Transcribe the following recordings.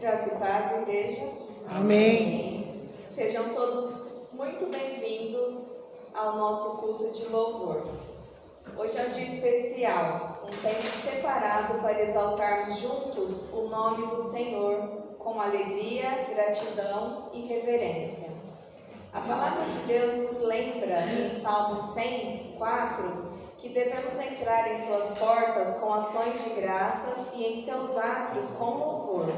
Graça e paz, igreja. Amém. Sejam todos muito bem-vindos ao nosso culto de louvor. Hoje é um dia especial, um tempo separado para exaltarmos juntos o nome do Senhor com alegria, gratidão e reverência. A palavra de Deus nos lembra em Salmo 104 que devemos entrar em suas portas com ações de graças e em seus átrios com louvor.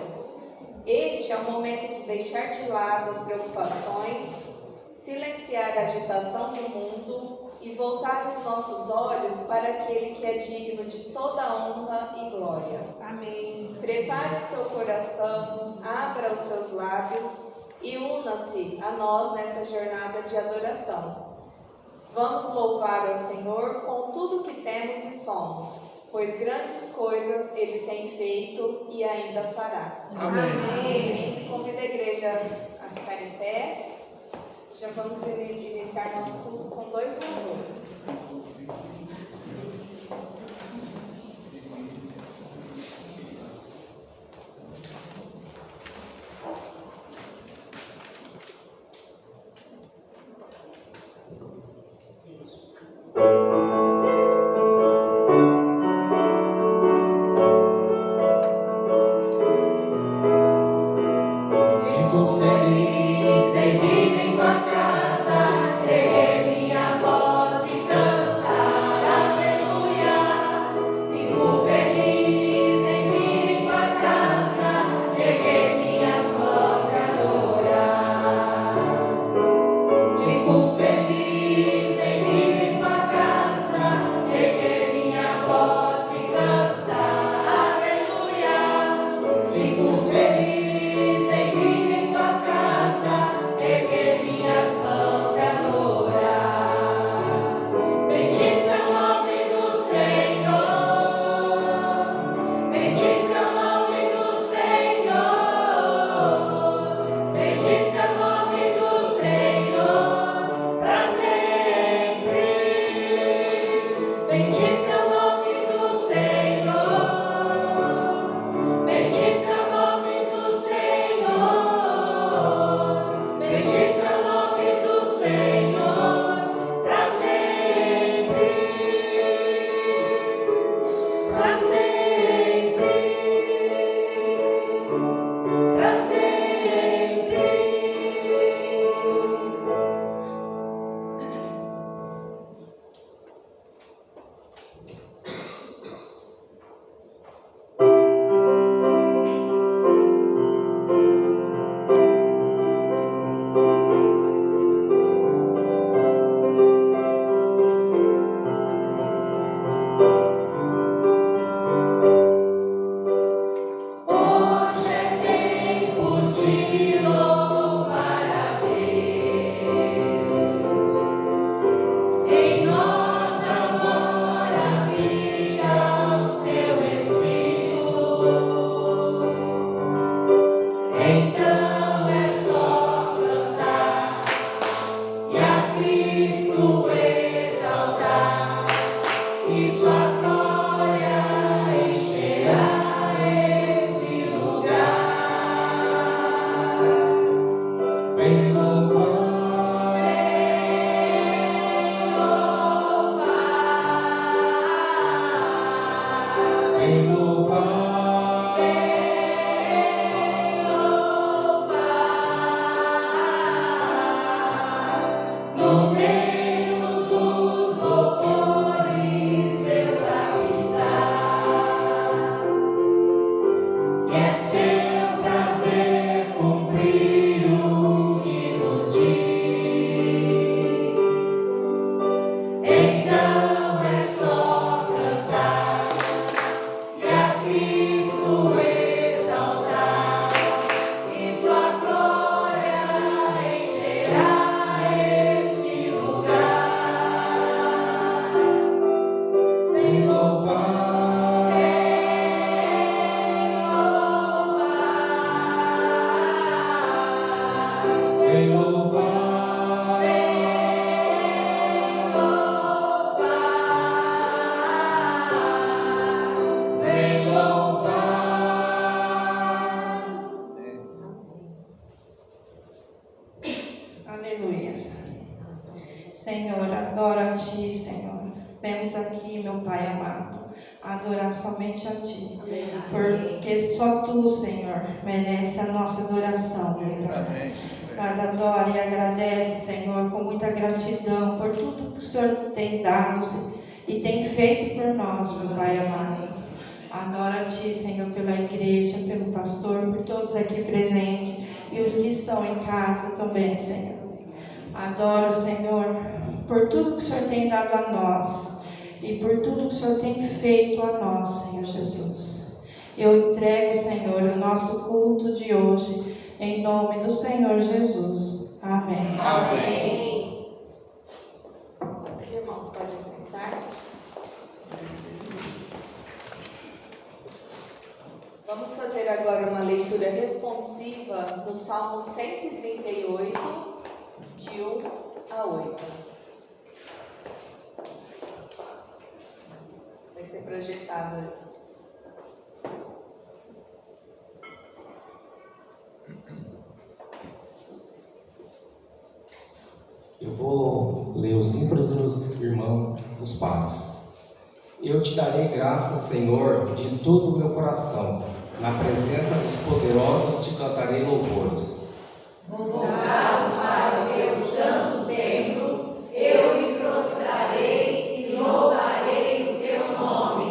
Este é o momento de deixar de lado as preocupações, silenciar a agitação do mundo e voltar os nossos olhos para aquele que é digno de toda honra e glória. Amém. Prepare o seu coração, abra os seus lábios e una-se a nós nessa jornada de adoração. Vamos louvar ao Senhor com tudo que temos e somos, pois grandes coisas Ele tem feito e ainda fará. Amém. Convido a igreja a ficar em pé. Já vamos iniciar nosso culto com 2 louvores. Fico feliz em vir em tua casa, erguer minha voz e cantar aleluia. Fico feliz em vir em tua casa, erguer minhas mãos e adorar. Fico feliz em vir em tua casa, erguer minha voz e cantar aleluia. Fico feliz em vir em tua casa, erguer minhas mãos e adorar. Bendito é o nome do Senhor, bendito é o nome do Senhor, bendito é o nome do Senhor, para sempre. Bendito é o nome do Senhor, bendito é o nome do Senhor, bendito é o nome Aleluia. Senhor, adoro a Ti, Senhor. Vemos aqui, meu Pai amado, adorar somente a Ti. Porque só Tu, Senhor, merece a nossa adoração, meu Pai. Mas adora e agradece, Senhor, com muita gratidão por tudo que o Senhor tem dado e tem feito por nós, meu Pai amado. Adoro a Ti, Senhor, pela igreja, pelo pastor, por todos aqui presentes e os que estão em casa também, Senhor. Adoro, Senhor, por tudo que o Senhor tem dado a nós e por tudo que o Senhor tem feito a nós, Senhor Jesus. Eu entrego, Senhor, o nosso culto de hoje em nome do Senhor Jesus. Amém. Amém. Os irmãos podem sentar-se. Vamos fazer agora uma leitura responsiva no Salmo 138, de 1 a 8. Vai ser projetado. Eu vou ler os hinos dos irmãos, os pais. Eu te darei graças, Senhor, de todo o meu coração. Na presença dos poderosos te cantarei louvores. Voltado para o teu santo templo, eu me prostrarei e louvarei o teu nome,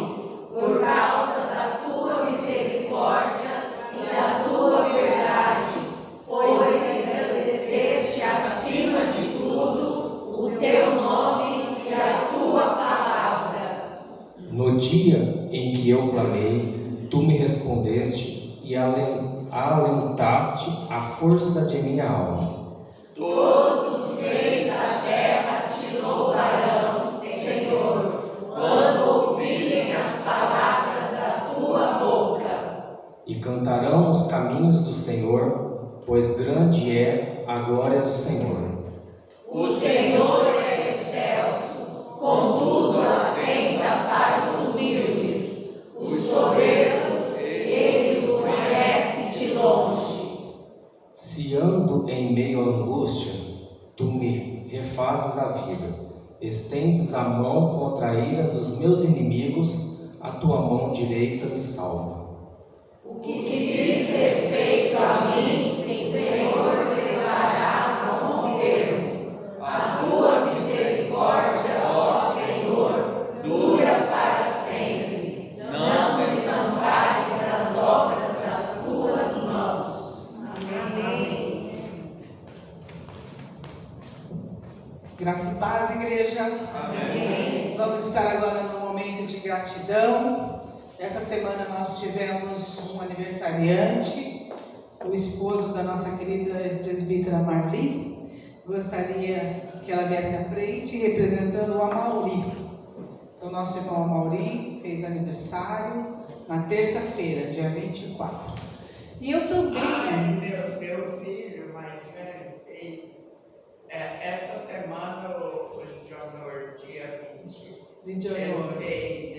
por causa da tua misericórdia e da tua verdade, pois engrandeceste acima de tudo o teu nome e a tua palavra. No dia em que eu clamei, tu me respondeste e alentaste a força de minha alma. Todos os reis da terra te louvarão, Senhor, quando ouvirem as palavras da tua boca. E cantarão os caminhos do Senhor, pois grande é a glória do Senhor. O Senhor é excelso, contudo atenta para os humildes. Os soberbos, ele os conhece de longe. Se ando em meio à angústia, tu me refazes a vida. Estendes a mão contra a ira dos meus inimigos, a tua mão direita me salva. O que diz respeito a mim, Senhor, levará a bom termo. A tua misericórdia, ó Senhor, dura para sempre. Não desampares as obras das tuas mãos. Amém. Graça e paz, igreja. Amém. Vamos estar agora no momento de gratidão. Essa semana nós tivemos um aniversariante, o esposo da nossa querida presbítera Marli. Gostaria que ela viesse à frente representando o Amauri. Então, nosso irmão Amauri fez aniversário na terça-feira, dia 24. E eu também. Meu filho mais velho fez essa semana o Lidionor, dia 20. Lidionor fez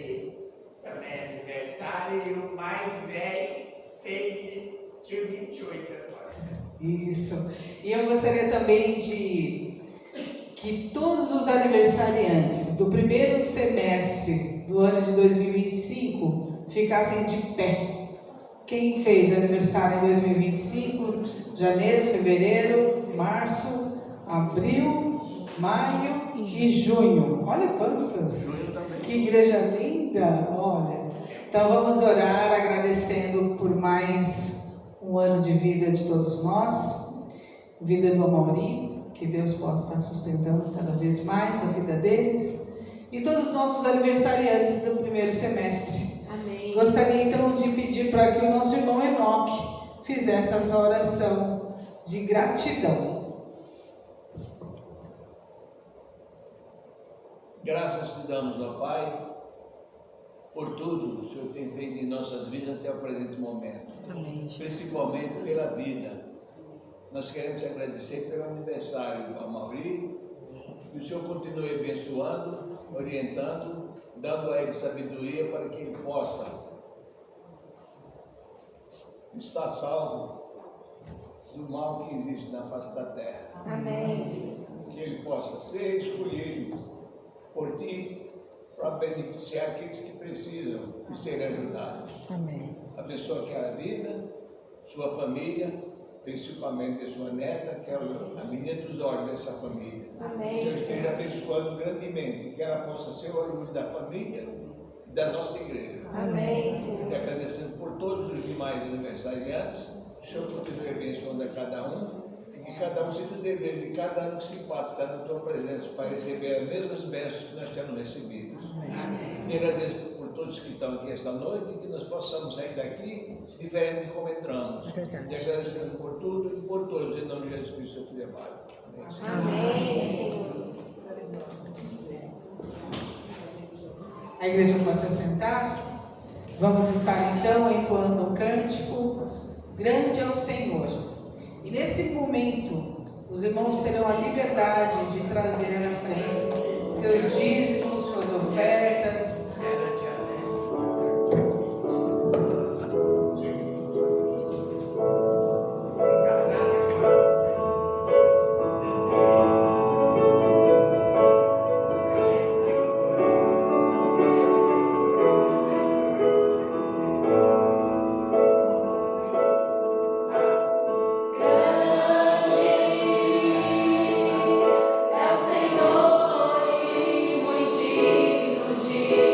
também aniversário e o mais velho fez dia 28 agora. Isso. E eu gostaria também de que todos os aniversariantes do primeiro semestre do ano de 2025 ficassem de pé. Quem fez aniversário em 2025? Janeiro, fevereiro, março, abril, maio e junho. Olha quantos! Que igreja linda! Olha. Então vamos orar agradecendo por mais um ano de vida de todos nós, vida do Amauri, que Deus possa estar sustentando cada vez mais a vida deles e todos os nossos aniversariantes do primeiro semestre. Amém. Gostaria então de pedir para que o nosso irmão Enoque fizesse essa oração de gratidão. Graças te damos, ó Pai, por tudo que o Senhor tem feito em nossas vidas até o presente momento. Amém. Principalmente pela vida. Nós queremos agradecer pelo aniversário do Amauri, que o Senhor continue abençoando, orientando, dando a ele sabedoria para que ele possa estar salvo do mal que existe na face da terra. Amém, Senhor. Que ele possa ser escolhido por ti para beneficiar aqueles que precisam de serem ajudados. Amém. Abençoa aquela vida, sua família, principalmente a sua neta, que é a menina dos olhos dessa família. Amém, Que eu Senhor. esteja abençoando grandemente, que ela possa ser o orgulho da família e da nossa igreja. Amém, E Senhor. agradecendo por todos os demais aniversariantes, o Senhor continue abençoando a cada um, e que cada um sinta o dever de cada ano que se passa, estar na tua presença para receber as mesmas bênçãos que nós temos recebido. E agradeço por todos que estão aqui esta noite e que nós possamos sair daqui diferente de como entramos. E agradecendo por tudo e por todos, em nome de Jesus Cristo, seu Filho amado. Amém, Senhor. A igreja pode se sentar. Vamos estar então entoando o cântico Grande é o Senhor. E nesse momento, os irmãos terão a liberdade de trazer à frente seus dízimos, suas ofertas. É o Senhor e muito digno de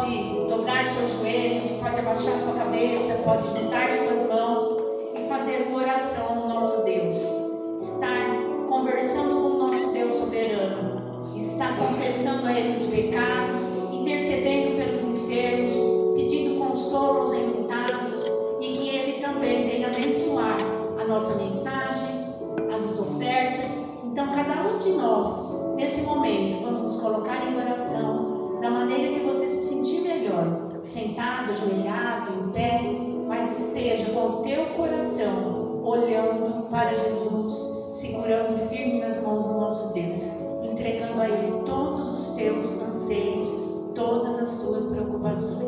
pode dobrar seus joelhos, pode abaixar sua cabeça, pode juntar suas mãos e fazer uma oração ao nosso Deus. Estar conversando com o nosso Deus soberano, estar confessando a Ele os pecados, intercedendo pelos enfermos, pedindo consolo aos enlutados, e que Ele também venha abençoar a nossa mensagem, as ofertas. Então, cada um de nós, nesse momento, vamos nos colocar em oração da maneira que você se sentir melhor, sentado, ajoelhado, em pé, mas esteja com o teu coração olhando para Jesus, segurando firme nas mãos do nosso Deus, entregando a Ele todos os teus anseios, todas as tuas preocupações.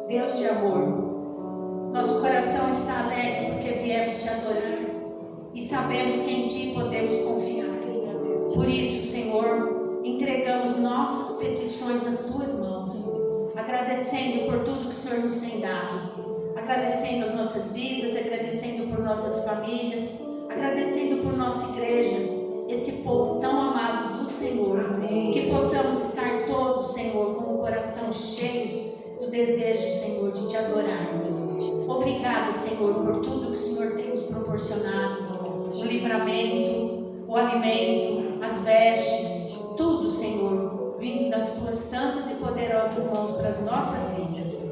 Deus de amor, nosso coração está alegre porque viemos te adorar e sabemos que em Ti podemos confiar. Por isso, Senhor, entregamos nossas petições nas Tuas mãos, agradecendo por tudo que o Senhor nos tem dado, agradecendo as nossas vidas, agradecendo por nossas famílias, agradecendo por nossa igreja, esse povo tão amado do Senhor. Amém. Que possamos estar todos, Senhor, com o coração cheio do desejo, Senhor, de te adorar. Obrigada, Senhor, por tudo que o Senhor tem nos proporcionado, o livramento, o alimento, as vestes, tudo, Senhor, vindo das tuas santas e poderosas mãos para as nossas vidas.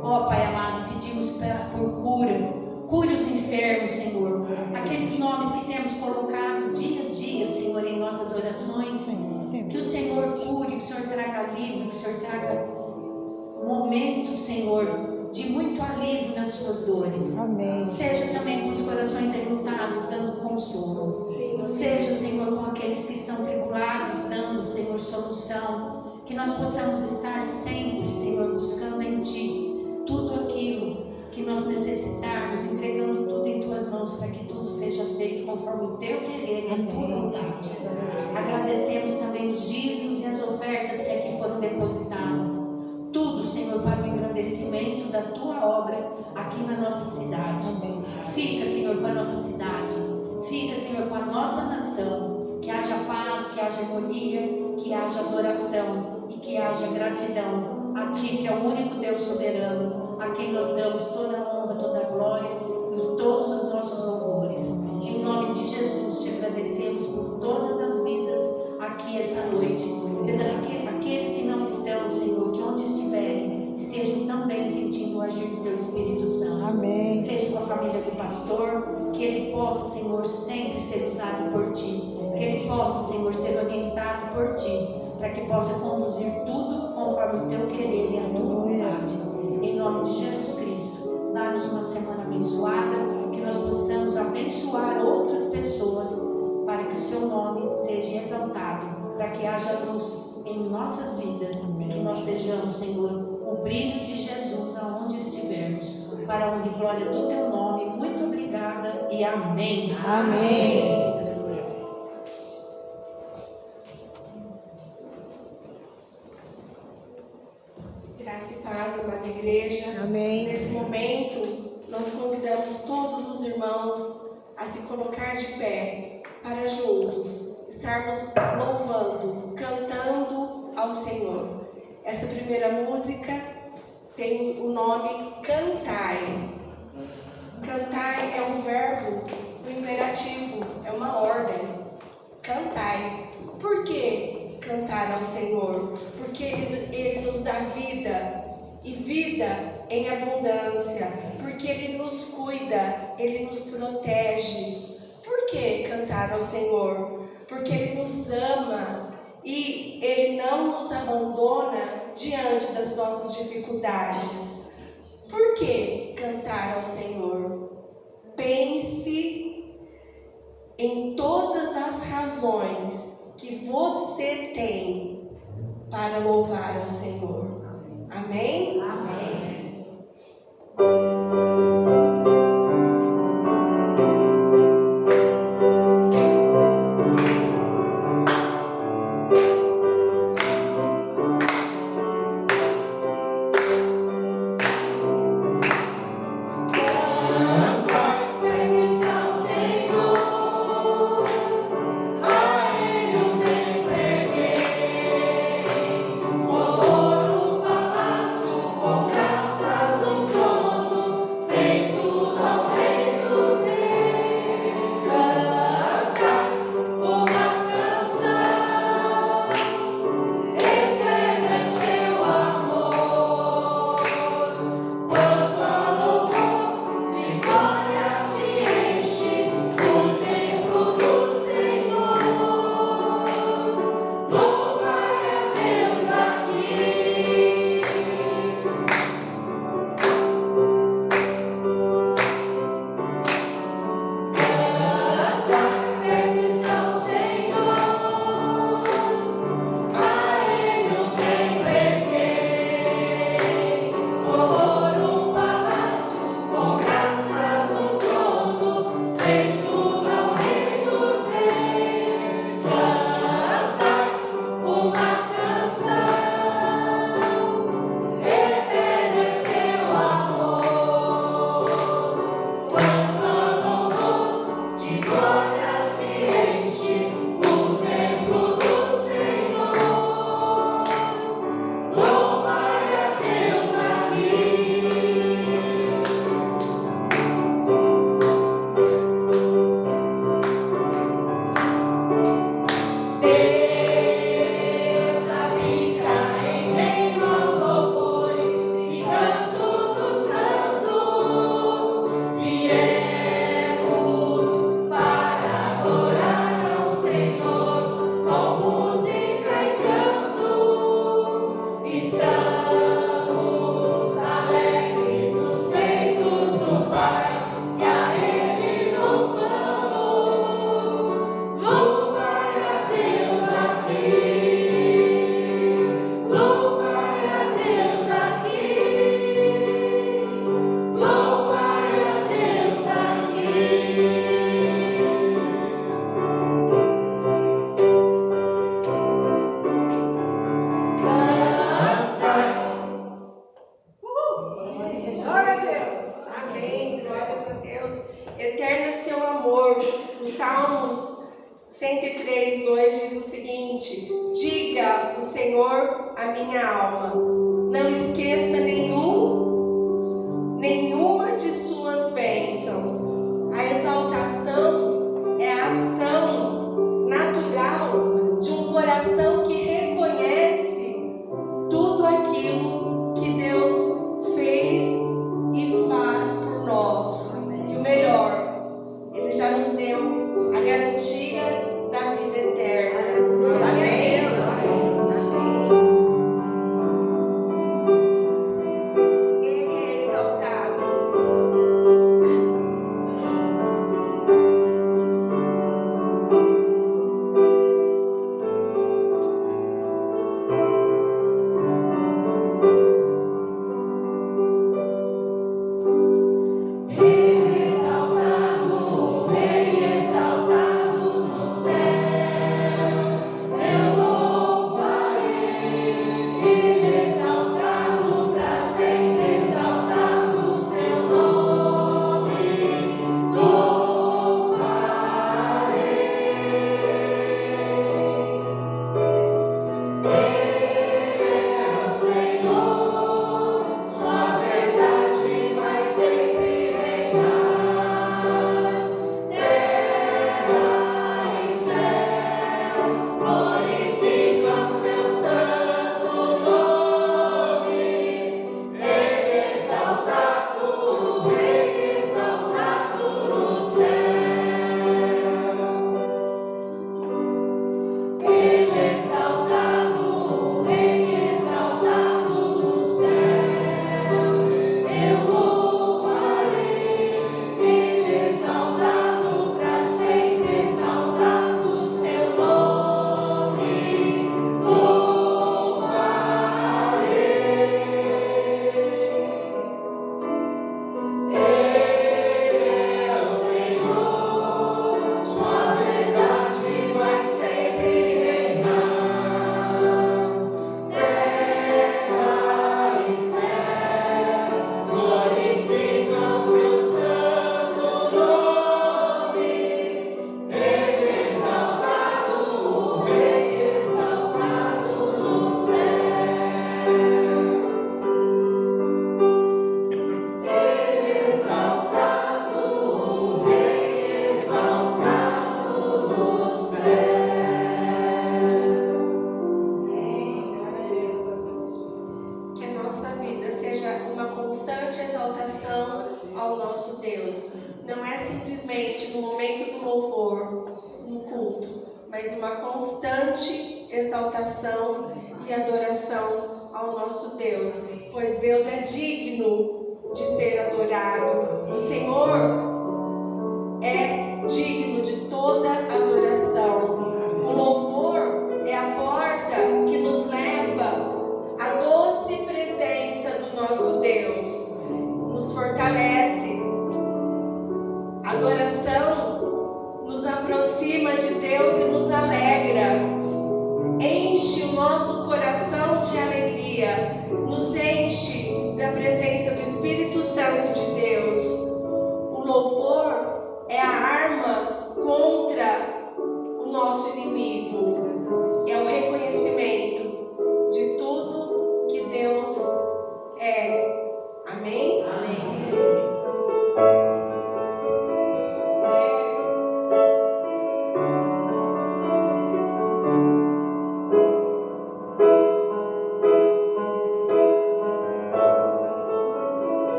Ó Pai amado, pedimos por cure os enfermos, Senhor, aqueles nomes que temos colocado dia a dia, Senhor, em nossas orações, que o Senhor cure, que o Senhor traga alívio, que o Senhor traga momento, Senhor, de muito alívio nas suas dores. Amém. Seja também com os corações enlutados, dando consolo. Sim. Seja, Senhor, com aqueles que estão tribulados, dando, Senhor, solução. Que nós possamos estar sempre, Senhor, buscando em Ti tudo aquilo que nós necessitarmos, entregando tudo em Tuas mãos, para que tudo seja feito conforme o Teu querer e a Tua vontade. Agradecemos também os dízimos e as ofertas que aqui foram depositadas. Tudo, Senhor, para o engrandecimento da Tua obra aqui na nossa cidade. Amém. Fica, Senhor, com a nossa cidade. Fica, Senhor, com a nossa nação. Que haja paz, que haja harmonia, que haja adoração e que haja gratidão a Ti, que é o único Deus soberano, a quem nós damos toda a honra, toda a glória e todos os nossos louvores. Em nome de Jesus, te agradecemos por todas as vidas aqui essa noite. Aqueles que não estão, Senhor, que onde estiverem, estejam também sentindo o agir do Teu Espírito Santo. Amém. Seja com a família do pastor, que ele possa, Senhor, sempre ser usado por Ti. Que ele possa, Senhor, ser orientado por Ti, para que possa conduzir tudo conforme o Teu querer e a Tua vontade. Em nome de Jesus Cristo, dá-nos uma semana abençoada, que nós possamos abençoar outras pessoas, para que o Seu nome seja exaltado, para que haja luz em nossas vidas, que nós sejamos, Senhor, o brilho de Jesus aonde estivermos, para a honra e glória do Teu nome. Muito obrigada e amém. Amém. Graça e paz, amada igreja. Amém. Nesse momento, nós convidamos todos os irmãos a se colocar de pé, para juntos estarmos louvando, cantando ao Senhor. Essa primeira música tem o nome Cantai. Cantai é um verbo do imperativo, é uma ordem. Cantai. Por que cantar ao Senhor, porque Ele nos dá vida, e vida em abundância, porque Ele nos cuida, Ele nos protege. Por que cantar ao Senhor? Porque Ele nos ama e Ele não nos abandona diante das nossas dificuldades. Por que cantar ao Senhor? Pense em todas as razões que você tem para louvar ao Senhor. Amém? Amém. nossa vida seja uma constante exaltação ao nosso Deus. Não é simplesmente no momento do louvor, no culto, mas uma constante exaltação e adoração ao nosso Deus, pois Deus é digno de ser adorado. O Senhor é digno de toda adoração. O louvor é a porta que nos leva à doce presença do nosso Deus, nos fortalece. A adoração nos aproxima de Deus e nos alegra, enche o nosso coração de alegria, nos enche da presença do Espírito Santo de Deus. O louvor é a arma contra o nosso inimigo, é o reconhecimento de tudo que Deus é. Amém? Amém.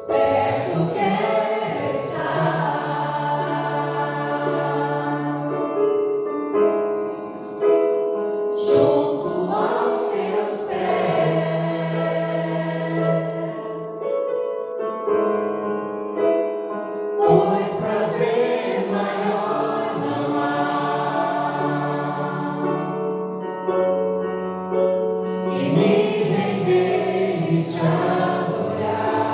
Perto quero estar, junto aos teus pés, pois prazer maior não há que me render e te adorar.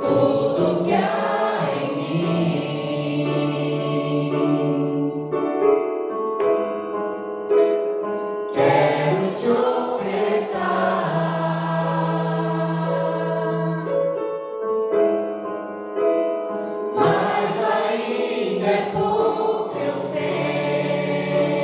Tudo que há em mim quero te ofertar, mas ainda é pouco, eu sei.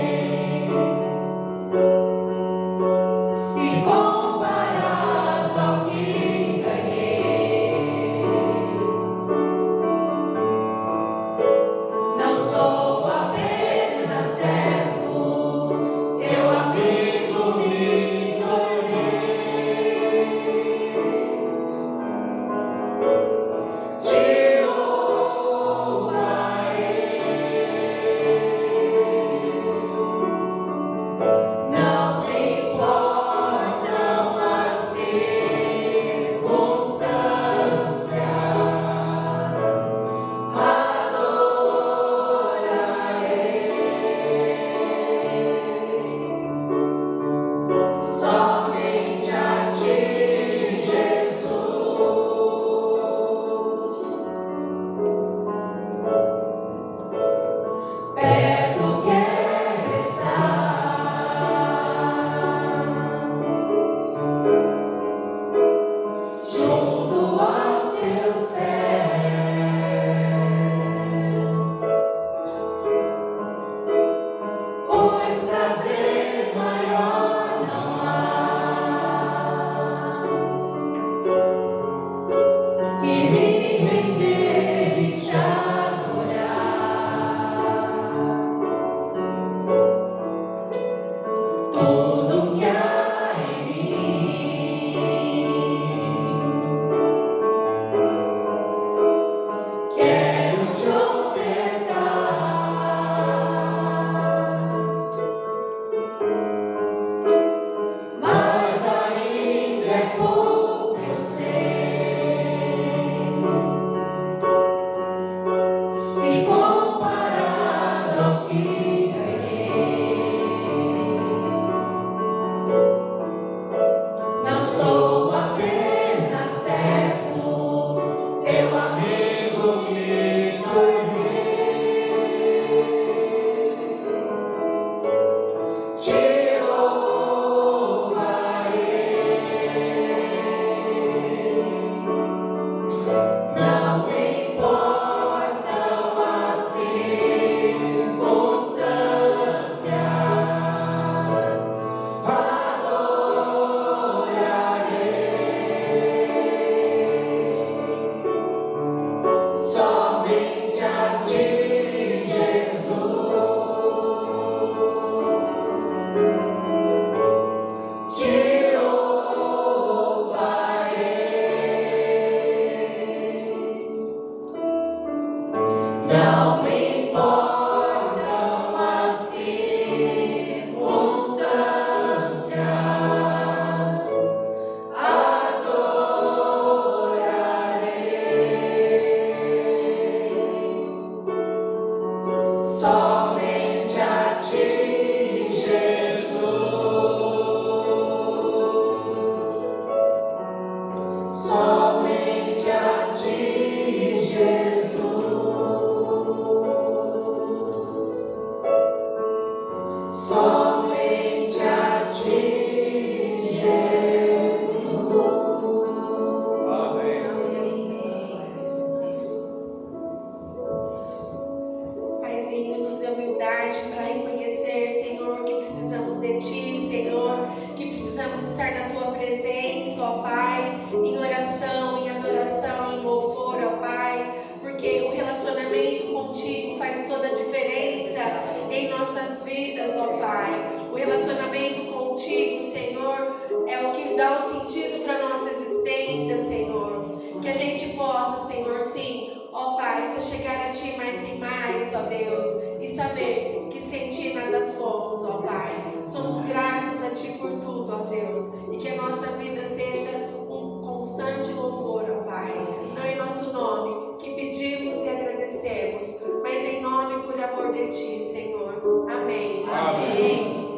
somente a ti, Jesus. Somente a ti, Jesus. Somente a ti, Jesus. Amém. Paizinho, nos dê humildade para reconhecer, Senhor, que precisamos de Ti, Senhor, que precisamos estar na Tua presença, ó Pai, em oração, em adoração, em louvor, ó Pai, porque o relacionamento contigo faz toda a diferença em nossas vidas, ó Pai. O relacionamento contigo, Senhor, é o que dá o sentido para a nossa existência, Senhor. Que a gente possa, Senhor, sim, ó Pai, se chegar a Ti mais e mais, ó Deus, e saber que sem Ti nada somos, ó Pai. Somos gratos a Ti por tudo, ó Deus, e que a nossa vida seja um constante louvor, ó Pai. Não em nosso nome, que pedimos e agradecemos, mas em nome e por amor de Ti, Senhor. Amém. Amém.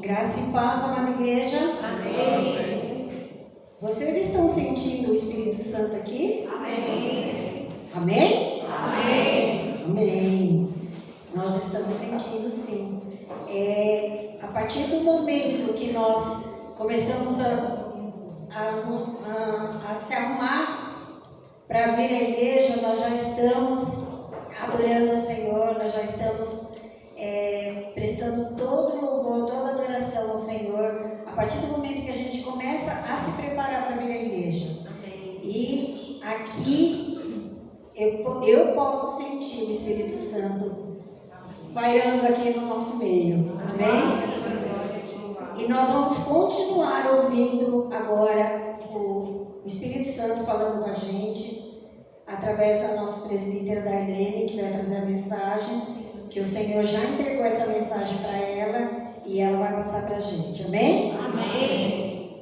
Graça e paz, amada igreja. Amém. Vocês estão sentindo o Espírito Santo aqui? Amém. Amém? Amém. Amém. Nós estamos sentindo sim. A partir do momento que nós começamos a se arrumar para vir à igreja, nós já estamos adorando ao Senhor, nós já estamos prestando todo louvor, toda adoração ao Senhor, a partir do momento que a gente começa a se preparar para vir à igreja. Amém. E aqui eu posso sentir o Espírito Santo pairando aqui no nosso meio. Amém? E nós vamos continuar ouvindo agora o Espírito Santo falando com a gente através da nossa presbítera Darlene, que vai trazer a mensagem, que o Senhor já entregou essa mensagem para ela e ela vai passar para a gente. Amém? Amém.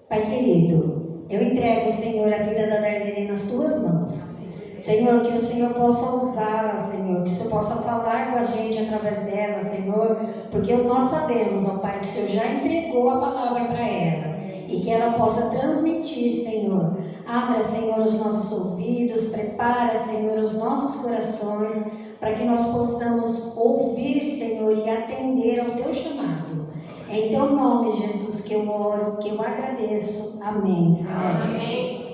Pai querido, eu entrego, Senhor, a vida da Darlene nas Tuas mãos. Senhor, que o Senhor possa usá-la, Senhor, que o Senhor possa falar com a gente através dela, Senhor, porque nós sabemos, ó Pai, que o Senhor já entregou a palavra para ela e que ela possa transmitir, Senhor. Abra, Senhor, os nossos ouvidos, prepara, Senhor, os nossos corações, para que nós possamos ouvir, Senhor, e atender ao Teu chamado. É em Teu nome, Jesus, que eu oro, que eu agradeço. Amém, Senhor. Amém.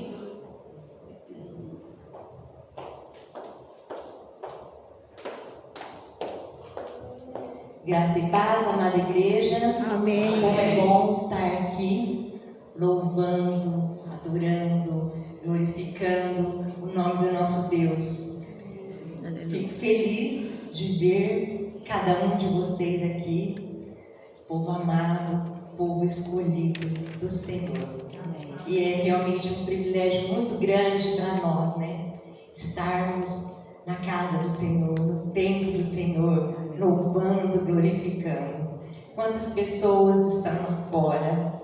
Graça e paz, amada igreja. Amém. Como é bom estar aqui, louvando, adorando, glorificando o nome do nosso Deus. Fico feliz de ver cada um de vocês aqui, povo amado, povo escolhido do Senhor. E é realmente um privilégio muito grande para nós, né? Estarmos na casa do Senhor, no templo do Senhor, louvando, glorificando. Quantas pessoas estão fora,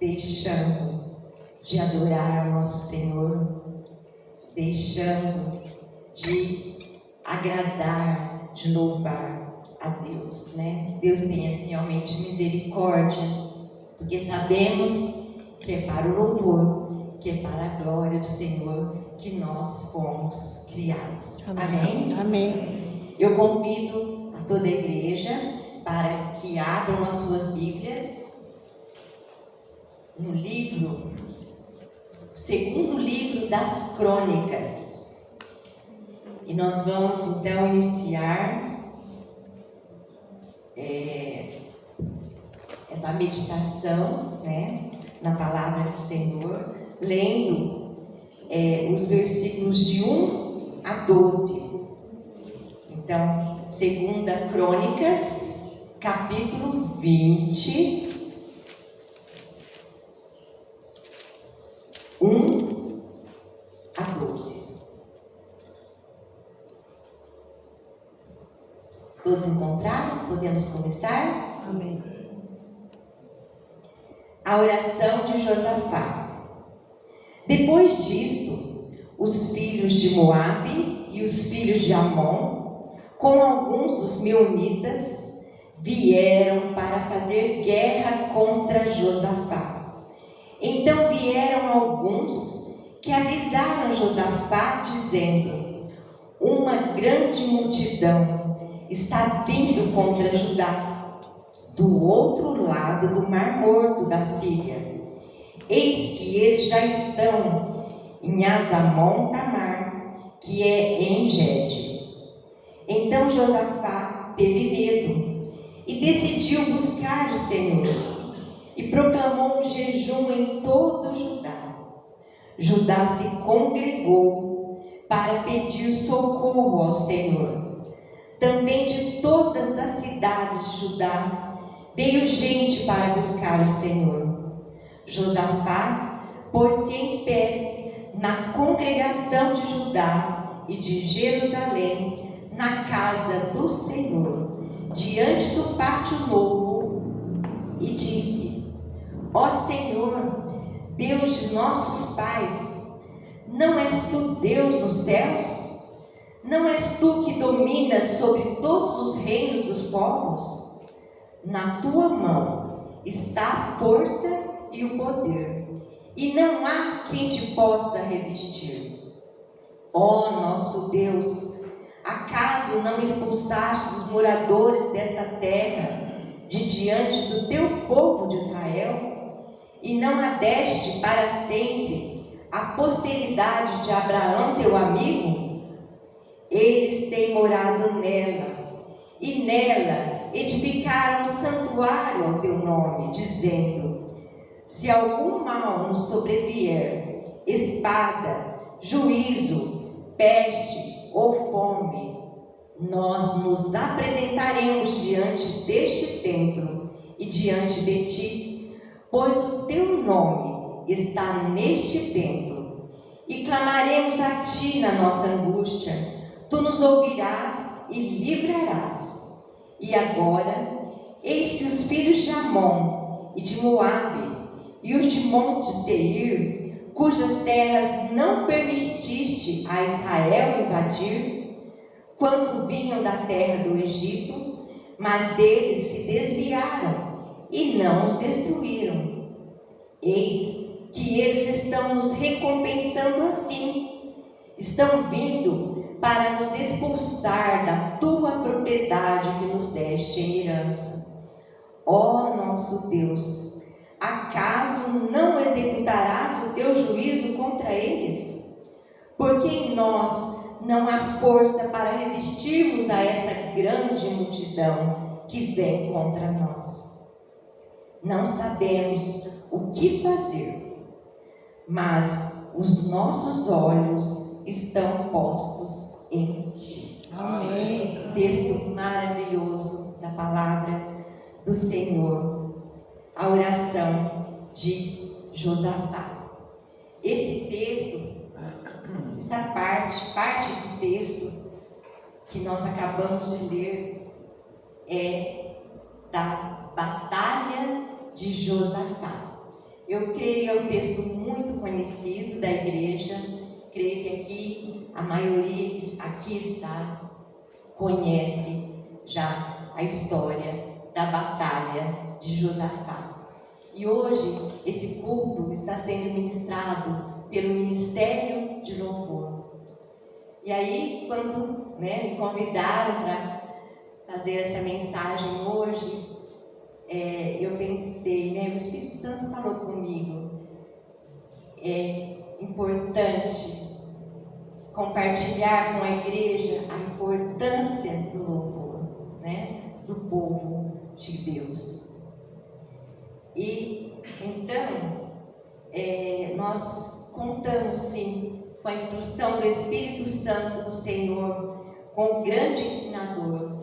deixando de adorar o nosso Senhor, deixando de agradar, de louvar a Deus, né? Deus tenha realmente misericórdia, porque sabemos que é para o louvor, que é para a glória do Senhor que nós fomos criados. Amém? Amém. Eu convido a toda a igreja para que abram as suas Bíblias no livro, segundo livro das Crônicas. E nós vamos então iniciar essa meditação, né, na palavra do Senhor, lendo os versículos de 1 a 12. Então, 2 Crônicas, capítulo 20, 1 a 12. Todos encontraram? Podemos começar? Amém. A oração de Josafá. Depois disto, os filhos de Moabe e os filhos de Amon, com alguns dos meunitas, vieram para fazer guerra contra Josafá. Então vieram alguns que avisaram Josafá, dizendo: uma grande multidão está vindo contra Judá, do outro lado do Mar Morto da Síria. Eis que eles já estão em Azamon Tamar, que é em Gede. Então Josafá teve medo e decidiu buscar o Senhor, e proclamou um jejum em todo Judá. Judá se congregou para pedir socorro ao Senhor. Também de todas as cidades de Judá veio gente para buscar o Senhor. Josafá pôs-se em pé na congregação de Judá e de Jerusalém, na casa do Senhor, diante do pátio novo, e disse: ó Senhor, Deus de nossos pais, não és tu Deus nos céus? Não és tu que dominas sobre todos os reinos dos povos? Na tua mão está a força e o poder, e não há quem te possa resistir. Ó nosso Deus, acaso não expulsaste os moradores desta terra de diante do teu povo de Israel, e não a deste para sempre a posteridade de Abraão teu amigo? Eles têm morado nela, e nela edificaram um santuário ao teu nome, dizendo: se algum mal nos sobrevier, espada, juízo, peste ou fome, nós nos apresentaremos diante deste templo e diante de ti, pois o teu nome está neste templo, e clamaremos a ti na nossa angústia. Tu nos ouvirás e livrarás. E agora, eis que os filhos de Amon e de Moabe e os de Monte Seir, cujas terras não permitiste a Israel invadir, quando vinham da terra do Egito, mas deles se desviaram e não os destruíram. Eis que eles estão nos recompensando assim, estão vindo para nos expulsar da tua propriedade que nos deste em herança. Ó nosso Deus, acaso não executarás o teu juízo contra eles? Porque em nós não há força para resistirmos a essa grande multidão que vem contra nós. Não sabemos o que fazer, mas os nossos olhos estão postos em ti. Amém. Texto maravilhoso da palavra do Senhor. A oração de Josafá. Esse texto, essa parte do texto que nós acabamos de ler é da Batalha de Josafá. Eu creio é um texto muito conhecido da igreja. Creio que aqui a maioria que aqui está conhece já a história da Batalha de Josafá. E hoje esse culto está sendo ministrado pelo Ministério de Louvor. E aí, quando me convidaram para fazer essa mensagem hoje, eu pensei, o Espírito Santo falou comigo, é importante compartilhar com a igreja a importância do louvor, do povo de Deus. E então nós contamos sim com a instrução do Espírito Santo do Senhor, com o grande ensinador.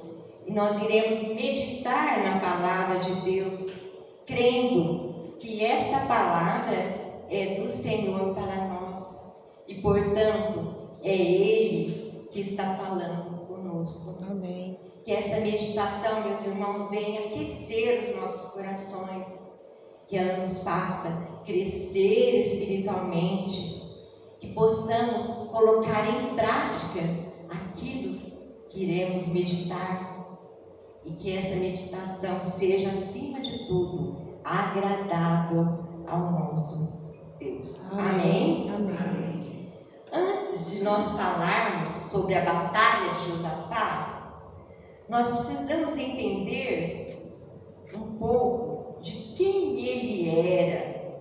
e nós iremos meditar na palavra de Deus, crendo que esta palavra é do Senhor para nós e, portanto, é Ele que está falando conosco. Amém. Que esta meditação, meus irmãos, venha aquecer os nossos corações, que ela nos faça crescer espiritualmente, que possamos colocar em prática aquilo que iremos meditar e que esta meditação seja, acima de tudo, agradável ao nosso Deus. Amém? Amém. Antes de nós falarmos sobre a batalha de Josafá, nós precisamos entender um pouco de quem ele era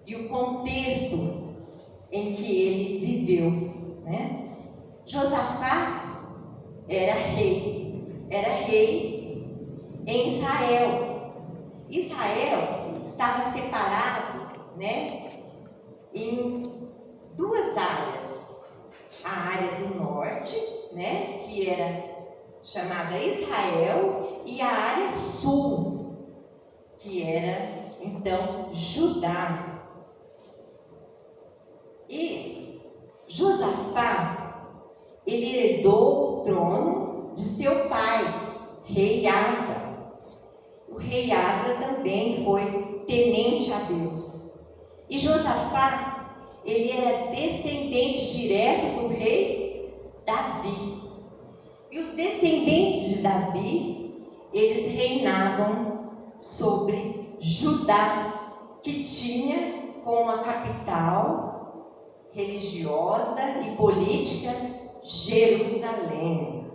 e o contexto em que ele viveu, né? Josafá era rei em Israel. Israel estava separado, né, em duas áreas: a área do norte, né, que era chamada Israel, e a área sul, que era então Judá. E Josafá, ele herdou o trono de seu pai, rei Asa. O rei Asa também foi temente a Deus. E Josafá, ele era descendente direto do rei Davi. E os descendentes de Davi, eles reinavam sobre Judá, que tinha como a capital religiosa e política Jerusalém.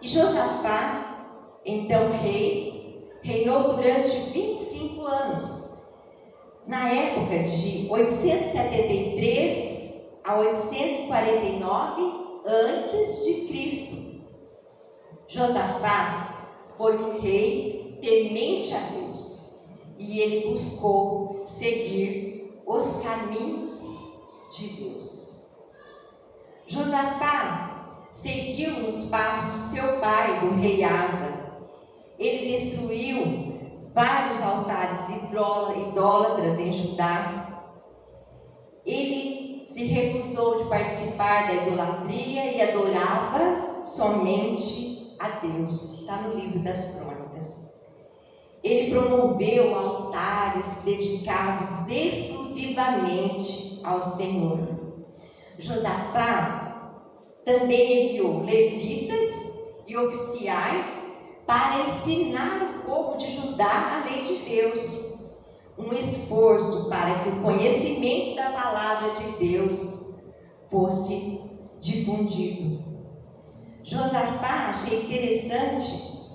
E Josafá, então rei, reinou durante 25 anos, na época de 873 a 849 antes de Cristo. Josafá foi um rei temente a Deus e ele buscou seguir os caminhos de Deus. Josafá seguiu nos passos de seu pai, do rei Asa. Ele destruiu vários altares idólatras em Judá. Ele se recusou de participar da idolatria e adorava somente a Deus. Está no livro das Crônicas. Ele promoveu altares dedicados exclusivamente ao Senhor. Josafá também enviou levitas e oficiais para ensinar o povo de Judá a lei de Deus. Um esforço para que o conhecimento da palavra de Deus fosse difundido. Josafá, achei interessante,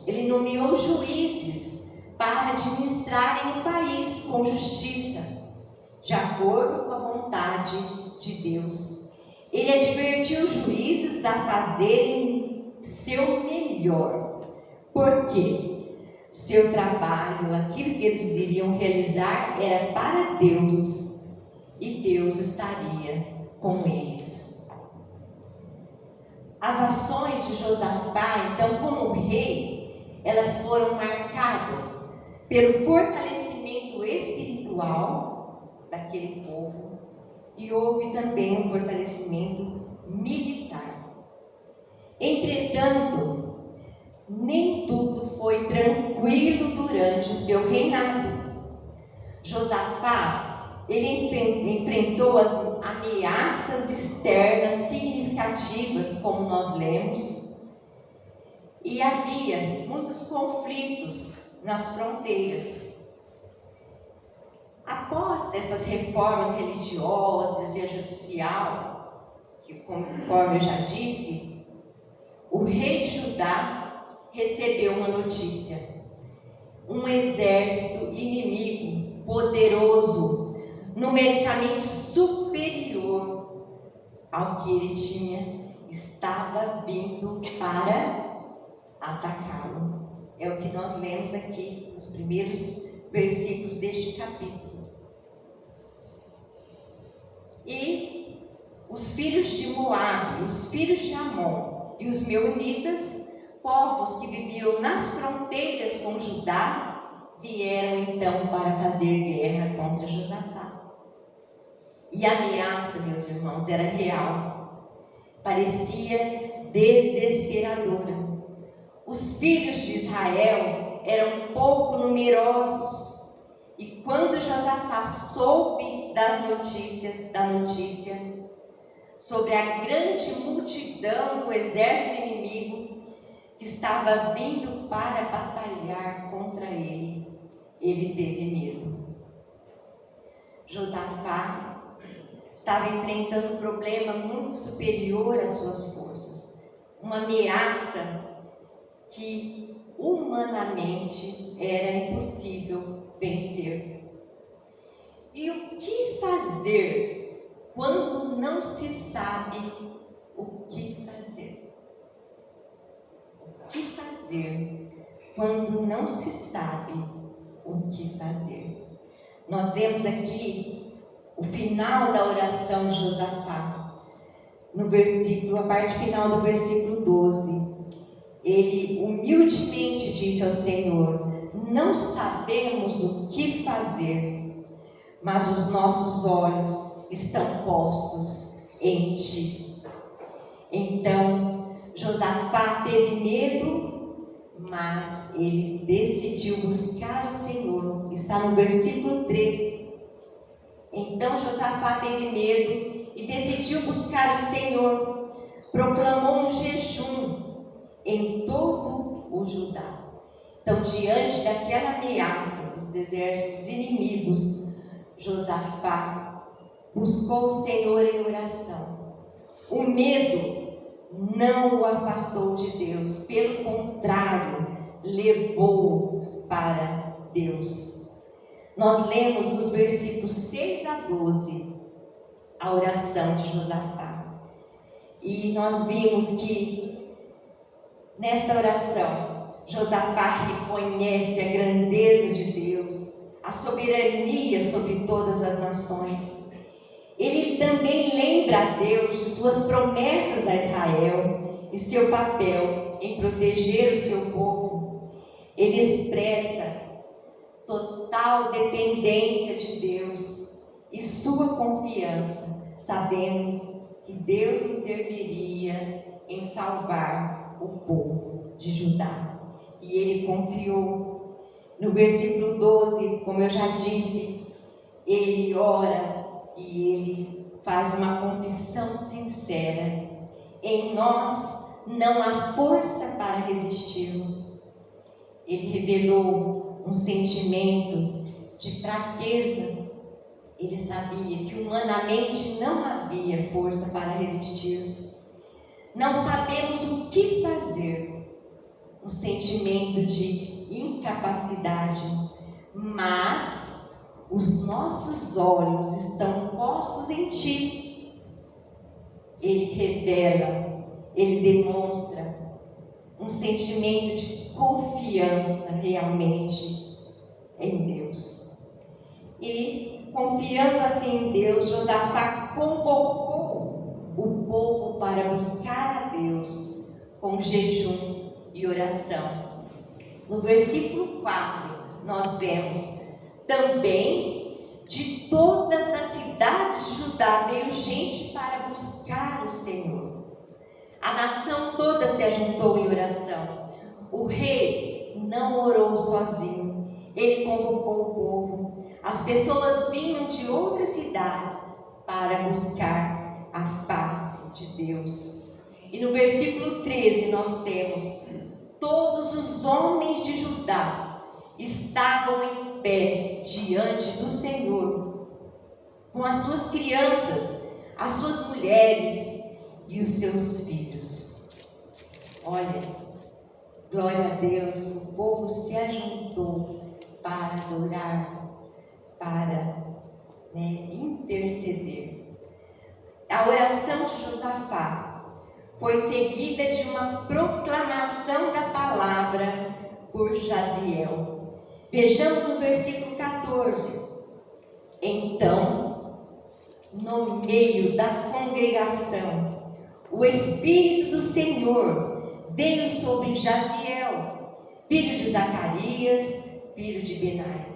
ele nomeou juízes para administrarem o país com justiça, de acordo com a vontade de Deus. Ele advertiu os juízes a fazerem seu melhor. Por quê? Seu trabalho, aquilo que eles iriam realizar, era para Deus, e Deus estaria com eles. As ações de Josafá, então, como rei, elas foram marcadas pelo fortalecimento espiritual daquele povo, e houve também um fortalecimento militar. Entretanto, nem tudo foi tranquilo durante o seu reinado. Josafá, ele enfrentou as ameaças externas significativas, como nós lemos, e havia muitos conflitos nas fronteiras. Após essas reformas religiosas e a judicial, que, conforme eu já disse, o rei de Judá recebeu uma notícia: um exército inimigo poderoso, numericamente superior ao que ele tinha, estava vindo para atacá-lo. É o que nós lemos aqui nos primeiros versículos deste capítulo. E os filhos de Moabe, os filhos de Amon e os meunitas povos que viviam nas fronteiras com Judá vieram então para fazer guerra contra Josafá. E a ameaça, meus irmãos, era real. Parecia desesperadora. Os filhos de Israel eram pouco numerosos. E quando Josafá soube da notícia sobre a grande multidão do exército inimigo que estava vindo para batalhar contra ele teve medo. Josafá estava enfrentando um problema muito superior às suas forças, uma ameaça que humanamente era impossível vencer. E o que fazer quando não se sabe o que fazer? O que fazer quando não se sabe o que fazer? Nós vemos aqui o final da oração de Josafá, a parte final do versículo 12. Ele humildemente disse ao Senhor: não sabemos o que fazer, mas os nossos olhos estão postos em Ti. Então, Josafá teve medo, mas ele decidiu buscar o Senhor. Está no versículo 3. Então Josafá teve medo e decidiu buscar o Senhor. Proclamou um jejum em todo o Judá. Então, diante daquela ameaça dos exércitos inimigos, Josafá buscou o Senhor em oração. O medo não o afastou de Deus, pelo contrário, levou-o para Deus. Nós lemos nos versículos 6 a 12 a oração de Josafá. E nós vimos que nesta oração Josafá reconhece a grandeza de Deus, a soberania sobre todas as nações. Ele também lembra a Deus de suas promessas a Israel e seu papel em proteger o seu povo. Ele expressa total dependência de Deus e sua confiança, sabendo que Deus interviria em salvar o povo de Judá. E ele confiou. No versículo 12, como eu já disse, ele ora e ele faz uma confissão sincera. Em nós não há força para resistirmos. Ele revelou um sentimento de fraqueza. Ele sabia que humanamente não havia força para resistir. Não sabemos o que fazer. Um sentimento de incapacidade, mas os nossos olhos estão postos em Ti. Ele revela, ele demonstra um sentimento de confiança realmente em Deus. E confiando assim em Deus, Josafá convocou o povo para buscar a Deus com jejum e oração. No versículo 4, nós vemos: também de todas as cidades de Judá veio gente para buscar o Senhor. A nação toda se ajuntou em oração. O rei não orou sozinho, ele convocou o povo. As pessoas vinham de outras cidades para buscar a face de Deus. E no versículo 13 nós temos: todos os homens de Judá estavam em pé diante do Senhor, com as suas crianças, as suas mulheres e os seus filhos. Olha, glória a Deus, o povo se ajuntou para adorar, para interceder. A oração de Josafá foi seguida de uma proclamação da palavra por Jaziel. Vejamos no versículo 14. Então, no meio da congregação, o Espírito do Senhor veio sobre Jaziel, filho de Zacarias, filho de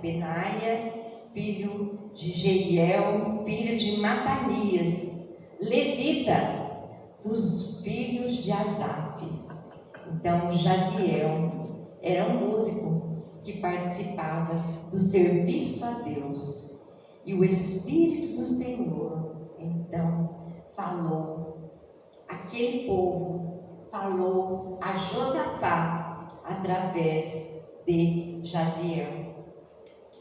Benaia, filho de Jeiel, filho de Matanias, levita, dos filhos de Asaf. Então, Jaziel era um músico que participava do serviço a Deus. E o Espírito do Senhor, então, falou. Aquele povo falou a Josafá através de Jaziel.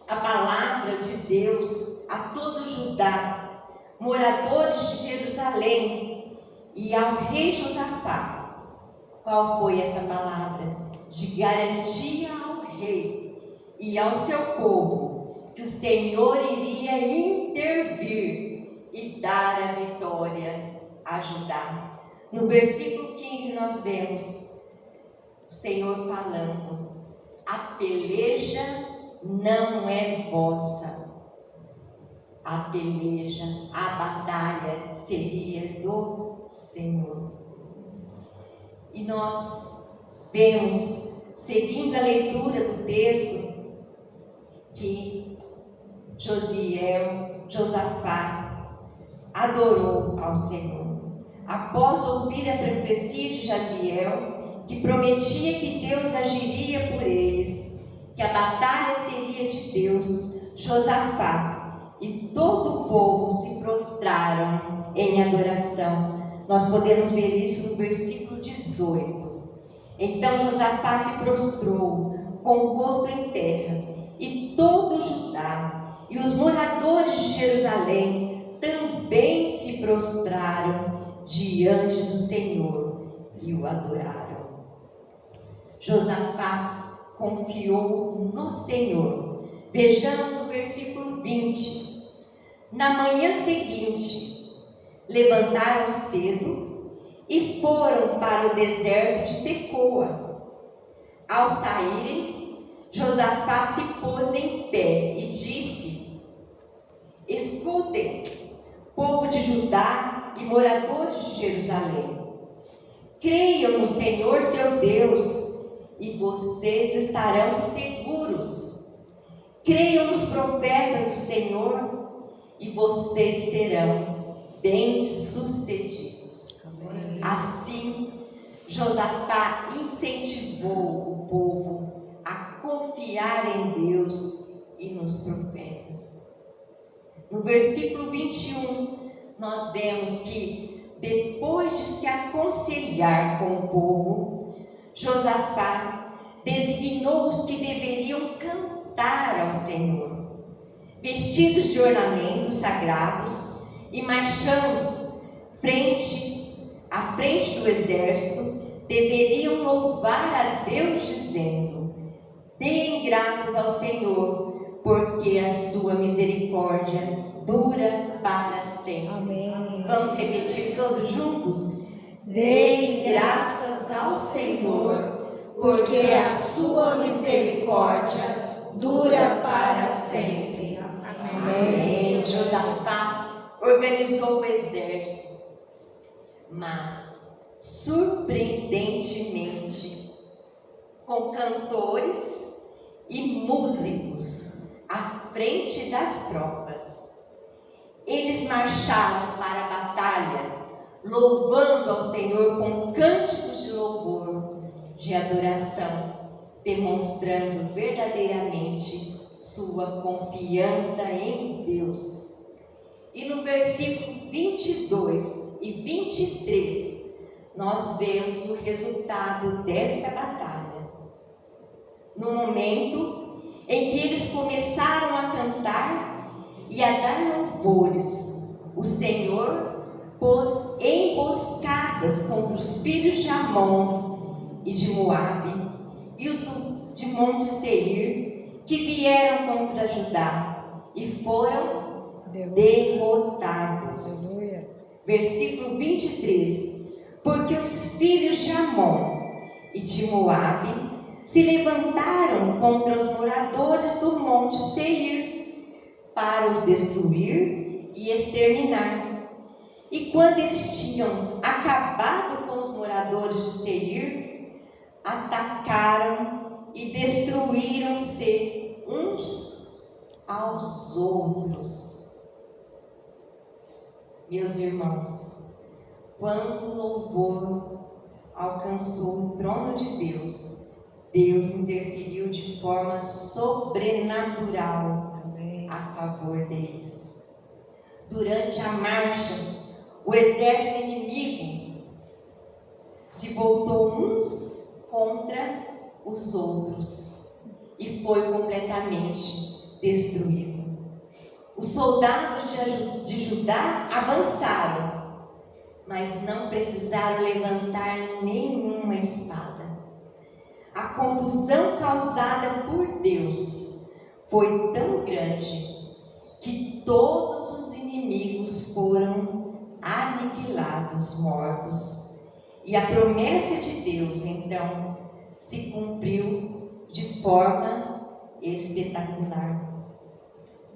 A palavra de Deus a todo Judá, moradores de Jerusalém, e ao rei Josafá. Qual foi essa palavra? De garantia ao rei e ao seu povo, que o Senhor iria intervir e dar a vitória a Judá. No versículo 15 nós vemos o Senhor falando: a peleja não é vossa. A peleja, a batalha seria do Senhor. E nós vemos, seguindo a leitura do texto, que Josafá adorou ao Senhor. Após ouvir a profecia de Jaziel, que prometia que Deus agiria por eles, que a batalha seria de Deus, Josafá e todo o povo se prostraram em adoração. Nós podemos ver isso no versículo 18. Então Josafá se prostrou com o rosto em terra, e todo Judá e os moradores de Jerusalém também se prostraram diante do Senhor e o adoraram. Josafá confiou no Senhor. Vejamos no versículo 20. Na manhã seguinte, levantaram cedo e foram para o deserto de Tecoa. Ao saírem, Josafá se pôs em pé e disse: escutem, povo de Judá e moradores de Jerusalém, creiam no Senhor seu Deus e vocês estarão seguros. Creiam nos profetas do Senhor e vocês serão bem-sucedidos. Assim, Josafá incentivou o povo a confiar em Deus e nos profetas. No versículo 21, nós vemos que, depois de se aconselhar com o povo, Josafá designou os que deveriam cantar ao Senhor, vestidos de ornamentos sagrados e marchando à frente do exército, deveriam louvar a Deus dizendo: deem graças ao Senhor, porque a sua misericórdia dura para sempre. Amém. Vamos repetir todos juntos? Deem graças ao Senhor, porque a sua misericórdia dura para sempre. Amém. Josafá organizou o exército, mas surpreendentemente, com cantores e músicos à frente das tropas, eles marcharam para a batalha, louvando ao Senhor com cânticos de louvor, de adoração, demonstrando verdadeiramente sua confiança em Deus. E no versículo 22 e 23, nós vemos o resultado desta batalha. No momento em que eles começaram a cantar e a dar louvores, o Senhor pôs emboscadas contra os filhos de Amon e de Moabe e os de Monte Seir, que vieram contra Judá e foram derrotados. Versículo 23. Porque os filhos de Amon e de Moabe se levantaram contra os moradores do Monte Seir para os destruir e exterminar. E quando eles tinham acabado com os moradores de Seir, atacaram e destruíram-se uns aos outros. Meus irmãos, quando o louvor alcançou o trono de Deus, Deus interferiu de forma sobrenatural a favor deles. Durante a marcha, o exército inimigo se voltou uns contra os outros e foi completamente destruído. Os soldados de Judá avançaram, mas não precisaram levantar nenhuma espada. A confusão causada por Deus foi tão grande que todos os inimigos foram aniquilados, mortos. E a promessa de Deus, então, se cumpriu de forma espetacular.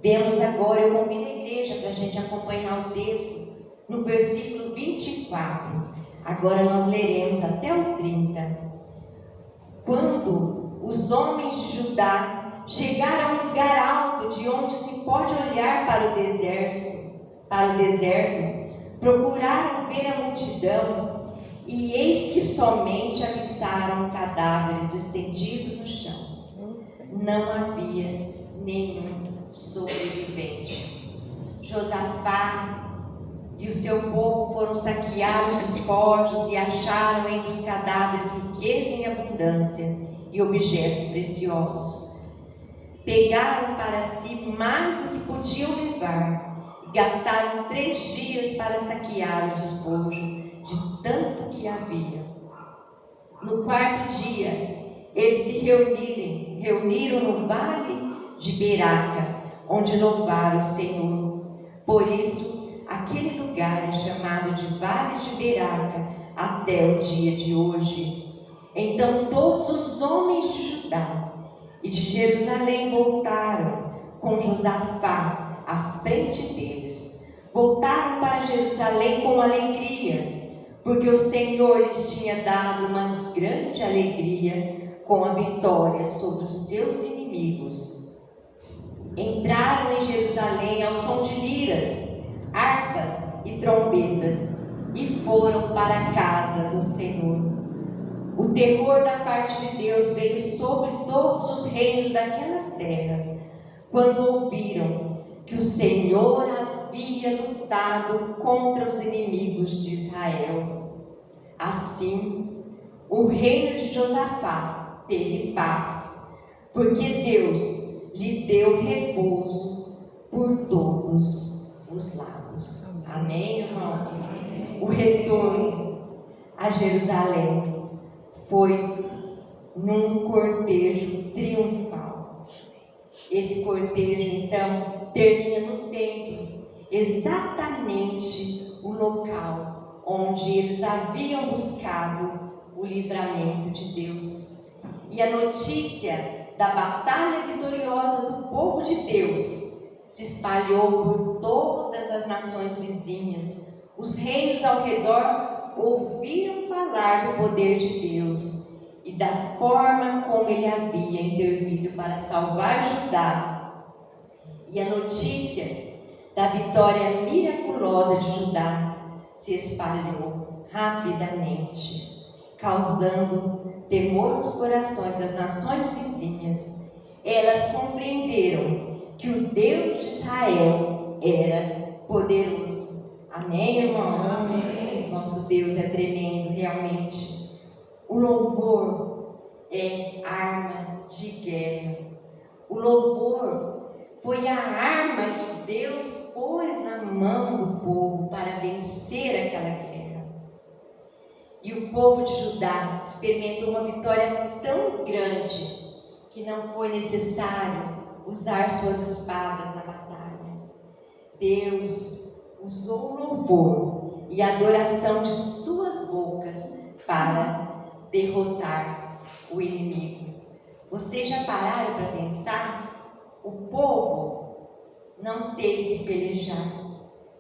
Vemos agora, eu convido a igreja para a gente acompanhar o texto, no versículo 24. Agora nós leremos até o 30. Quando os homens de Judá chegaram a um lugar alto, de onde se pode olhar para o deserto, procuraram ver a multidão, e eis que somente avistaram cadáveres estendidos no chão. Não havia nenhum sobrevivente. Josafá e o seu povo foram saquear os despojos e acharam entre os cadáveres riqueza em abundância e objetos preciosos. Pegaram para si mais do que podiam levar e gastaram 3 dias para saquear o despojo de tanto que havia. No 4º dia, eles se reuniram no vale de Beraca, onde louvaram o Senhor. Por isso, aquele lugar é chamado de Vale de Beraca até o dia de hoje. Então todos os homens de Judá e de Jerusalém voltaram com Josafá à frente deles. Voltaram para Jerusalém com alegria, porque o Senhor lhes tinha dado uma grande alegria com a vitória sobre os seus inimigos. Entraram em Jerusalém ao som de liras, harpas e trombetas, e foram para a casa do Senhor. O terror da parte de Deus veio sobre todos os reinos daquelas terras, quando ouviram que o Senhor havia lutado contra os inimigos de Israel. Assim, o reino de Josafá teve paz, porque Deus lhe deu repouso por todos os lados. Amém, irmãos? O retorno a Jerusalém foi num cortejo triunfal. Esse cortejo, então, termina no templo, exatamente o local onde eles haviam buscado o livramento de Deus. E a notícia da batalha vitoriosa do povo de Deus se espalhou por todas as nações vizinhas. Os reinos ao redor ouviram falar do poder de Deus e da forma como ele havia intervido para salvar Judá. E a notícia da vitória miraculosa de Judá se espalhou rapidamente, causando temor nos corações das nações vizinhas. Elas compreenderam que o Deus de Israel era poderoso. Amém, irmãos? Amém. Nosso Deus é tremendo, realmente. O louvor é arma de guerra. O louvor foi a arma que Deus pôs na mão do povo para vencer aquela guerra. E o povo de Judá experimentou uma vitória tão grande que não foi necessário usar suas espadas na batalha. Deus usou o louvor e a adoração de suas bocas para derrotar o inimigo. Vocês já pararam para pensar? O povo não teve que pelejar,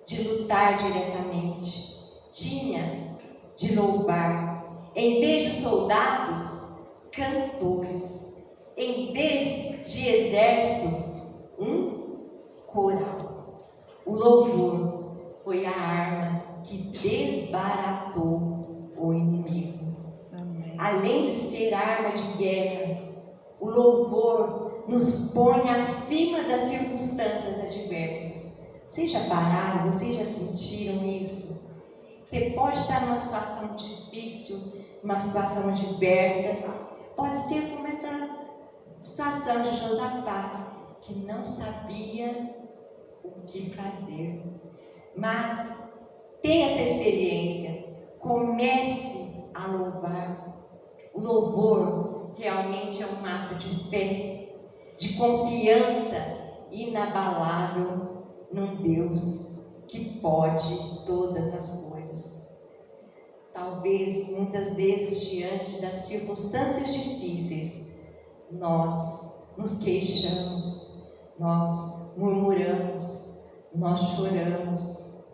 de lutar diretamente. Tinha de louvar. Em vez de soldados, cantores. Em vez de exército, um coral. O louvor foi a arma que desbaratou o inimigo. Além de ser arma de guerra, o louvor nos põe acima das circunstâncias adversas. Vocês já pararam? Vocês já sentiram isso? Você pode estar numa situação difícil, numa situação adversa. Pode ser como essa situação de Josafá, que não sabia o que fazer. Mas tenha essa experiência. Comece a louvar. O louvor realmente é um ato de fé, de confiança inabalável num Deus que pode todas as coisas. Talvez, muitas vezes, diante das circunstâncias difíceis, nós nos queixamos, nós murmuramos, nós choramos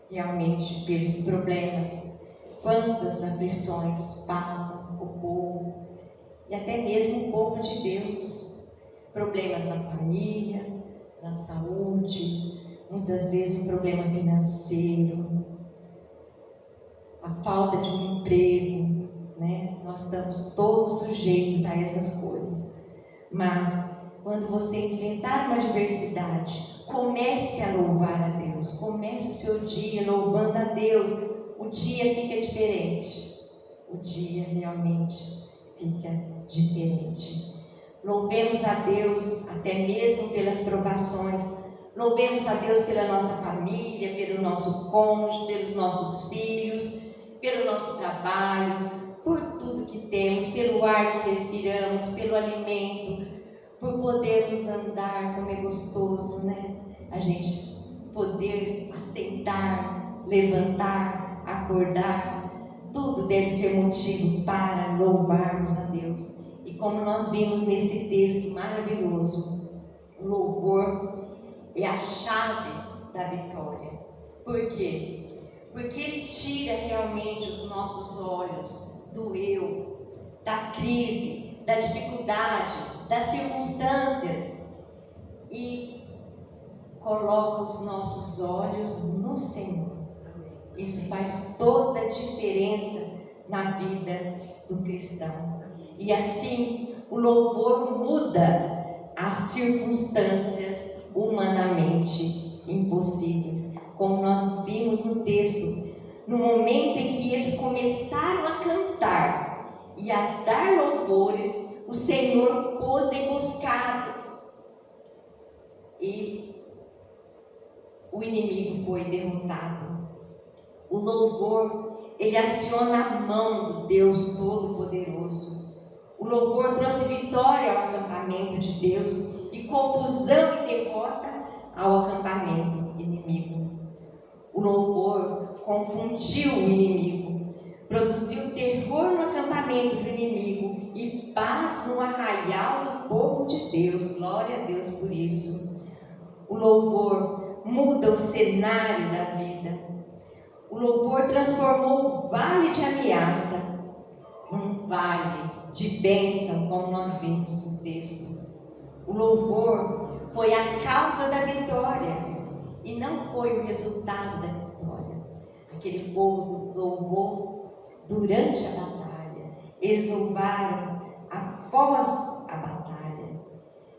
realmente pelos problemas. Quantas aflições passam o povo e até mesmo o povo de Deus. Problemas na família, na saúde, muitas vezes um problema financeiro, a falta de um emprego, né? Nós estamos todos sujeitos a essas coisas. Mas quando você enfrentar uma adversidade, comece a louvar a Deus. Comece o seu dia louvando a Deus. O dia fica diferente. O dia realmente fica diferente. Louvemos a Deus até mesmo pelas provações. Louvemos a Deus pela nossa família, pelo nosso cônjuge, pelos nossos filhos, pelo nosso trabalho, por tudo que temos, pelo ar que respiramos, pelo alimento, por podermos andar, como é gostoso, né? A gente poder assentar, levantar, acordar, tudo deve ser motivo para louvarmos a Deus. E como nós vimos nesse texto maravilhoso, o louvor é a chave da vitória. Por quê? Porque ele tira realmente os nossos olhos do eu, da crise, da dificuldade, das circunstâncias e coloca os nossos olhos no Senhor. Isso faz toda a diferença na vida do cristão. E assim, o louvor muda as circunstâncias humanamente impossíveis. Como nós vimos no texto, no momento em que eles começaram a cantar e a dar louvores, o Senhor pôs emboscadas e o inimigo foi derrotado. O louvor, ele aciona a mão do Deus Todo-Poderoso. O louvor trouxe vitória ao acampamento de Deus e confusão e derrota ao acampamento inimigo. O louvor confundiu o inimigo, produziu terror no acampamento do inimigo e paz no arraial do povo de Deus. Glória a Deus por isso. O louvor muda o cenário da vida. O louvor transformou o vale de ameaça num vale de bênção, como nós vimos no texto. O louvor foi a causa da vitória e não foi o resultado da vitória. Aquele povo louvou durante a batalha. Eles louvaram após a batalha.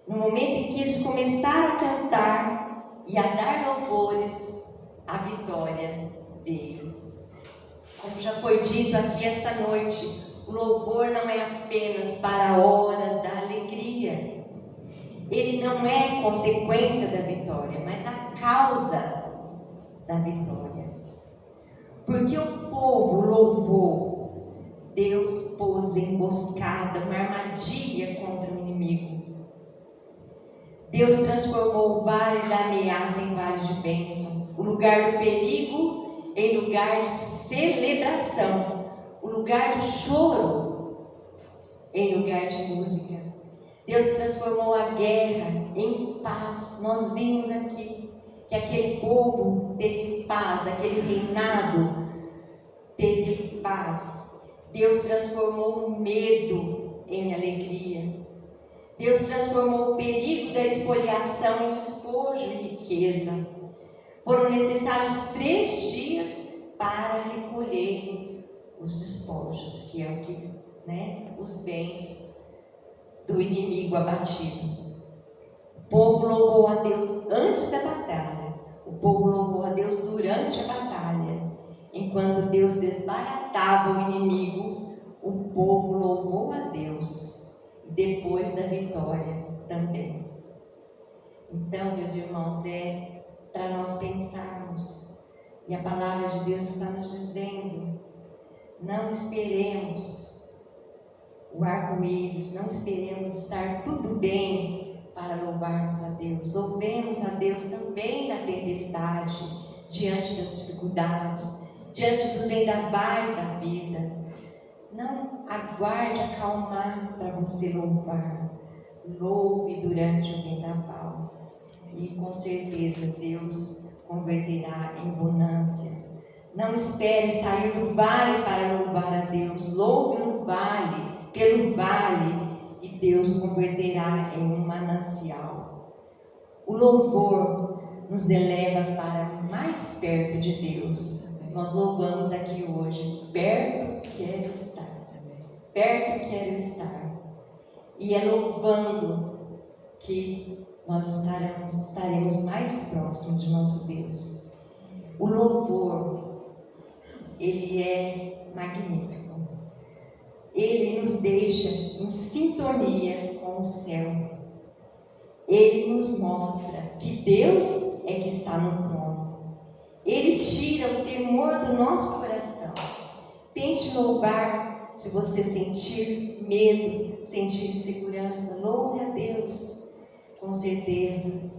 No momento em que eles começaram a cantar e a dar louvores, a vitória veio. Como já foi dito aqui esta noite, o louvor não é apenas para a hora da alegria. Ele não é consequência da vitória, mas a causa da vitória. Porque o povo louvou, Deus pôs emboscada, uma armadilha contra o inimigo. Deus transformou o vale da ameaça em vale de bênção, o lugar do perigo em lugar de celebração, o lugar do choro em lugar de música. Deus transformou a guerra em paz. Nós vimos aqui que aquele povo teve paz, aquele reinado teve paz. Deus transformou o medo em alegria. Deus transformou o perigo da espoliação em despojo e riqueza. Foram necessários 3 dias para recolher os despojos, que é o que, os bens do inimigo abatido. O povo louvou a Deus antes da batalha. O povo louvou a Deus durante a batalha. Enquanto Deus desbaratava o inimigo, o povo louvou a Deus depois da vitória também. Então, meus irmãos, é para nós pensarmos, e a palavra de Deus está nos dizendo: não esperemos o arco-íris, não esperemos estar tudo bem para louvarmos a Deus. Louvemos a Deus também na tempestade, diante das dificuldades, diante dos vendavais da vida. Não aguarde acalmar para você louvar. Louve durante o vendaval. E com certeza Deus converterá em bonança. Não espere sair do vale para louvar a Deus. Louve no vale, pelo vale, e Deus o converterá em um manancial. O louvor nos eleva para mais perto de Deus. Nós louvamos aqui hoje: perto quero estar. Perto quero estar. E é louvando que nós estaremos mais próximos de nosso Deus. O louvor, ele é magnífico. Ele nos deixa em sintonia com o céu. Ele nos mostra que Deus é que está no trono. Ele tira o temor do nosso coração. Tente louvar. Se você sentir medo, sentir insegurança, louve a Deus. Com certeza,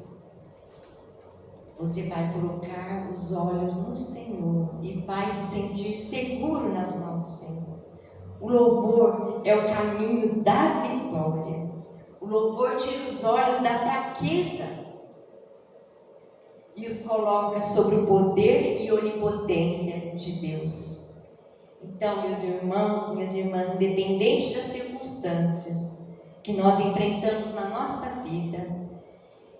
você vai colocar os olhos no Senhor e vai se sentir seguro nas mãos do Senhor. O louvor é o caminho da vitória. O louvor tira os olhos da fraqueza e os coloca sobre o poder e onipotência de Deus. Então, meus irmãos, minhas irmãs, independente das circunstâncias que nós enfrentamos na nossa vida,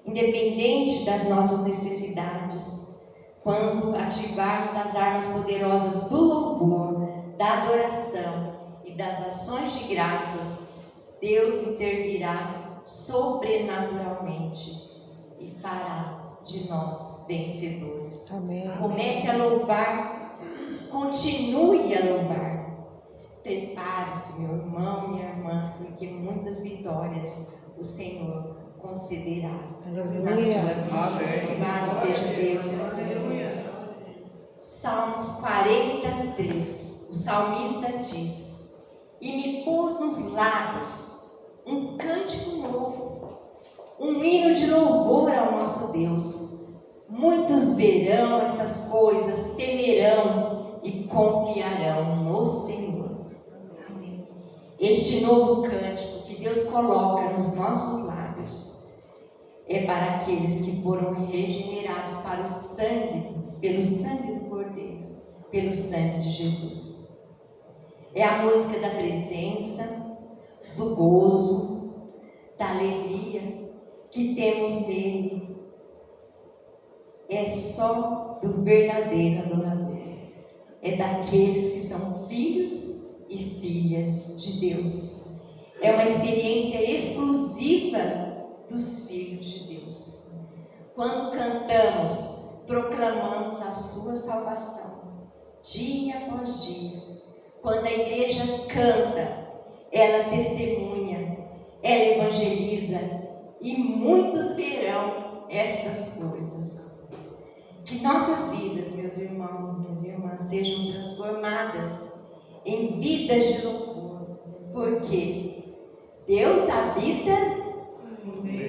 independente das nossas necessidades, quando ativarmos as armas poderosas do louvor, da adoração e das ações de graças, Deus intervirá sobrenaturalmente e fará de nós vencedores. Amém. Comece a louvar, continue a louvar. Prepare-se, meu irmão, minha irmã, porque muitas vitórias o Senhor concederá na sua vida. Amém. Louvado seja Deus. Aleluia. Salmos 43. O salmista diz: e me pôs nos lábios um cântico novo, um hino de louvor ao nosso Deus. Muitos verão essas coisas, temerão e confiarão no Senhor. Este novo cântico que Deus coloca nos nossos lábios é para aqueles que foram regenerados para o sangue, pelo sangue do Cordeiro, pelo sangue de Jesus. É a música da presença, do gozo, da alegria que temos nele. É só do verdadeiro adorador. É daqueles que são filhos e filhas de Deus. É uma experiência exclusiva dos filhos de Deus. Quando cantamos, proclamamos a sua salvação, dia após dia. Quando a igreja canta, ela testemunha, ela evangeliza, e muitos verão estas coisas. Que nossas vidas, meus irmãos, minhas irmãs, sejam transformadas em vidas de louvor, porque Deus habita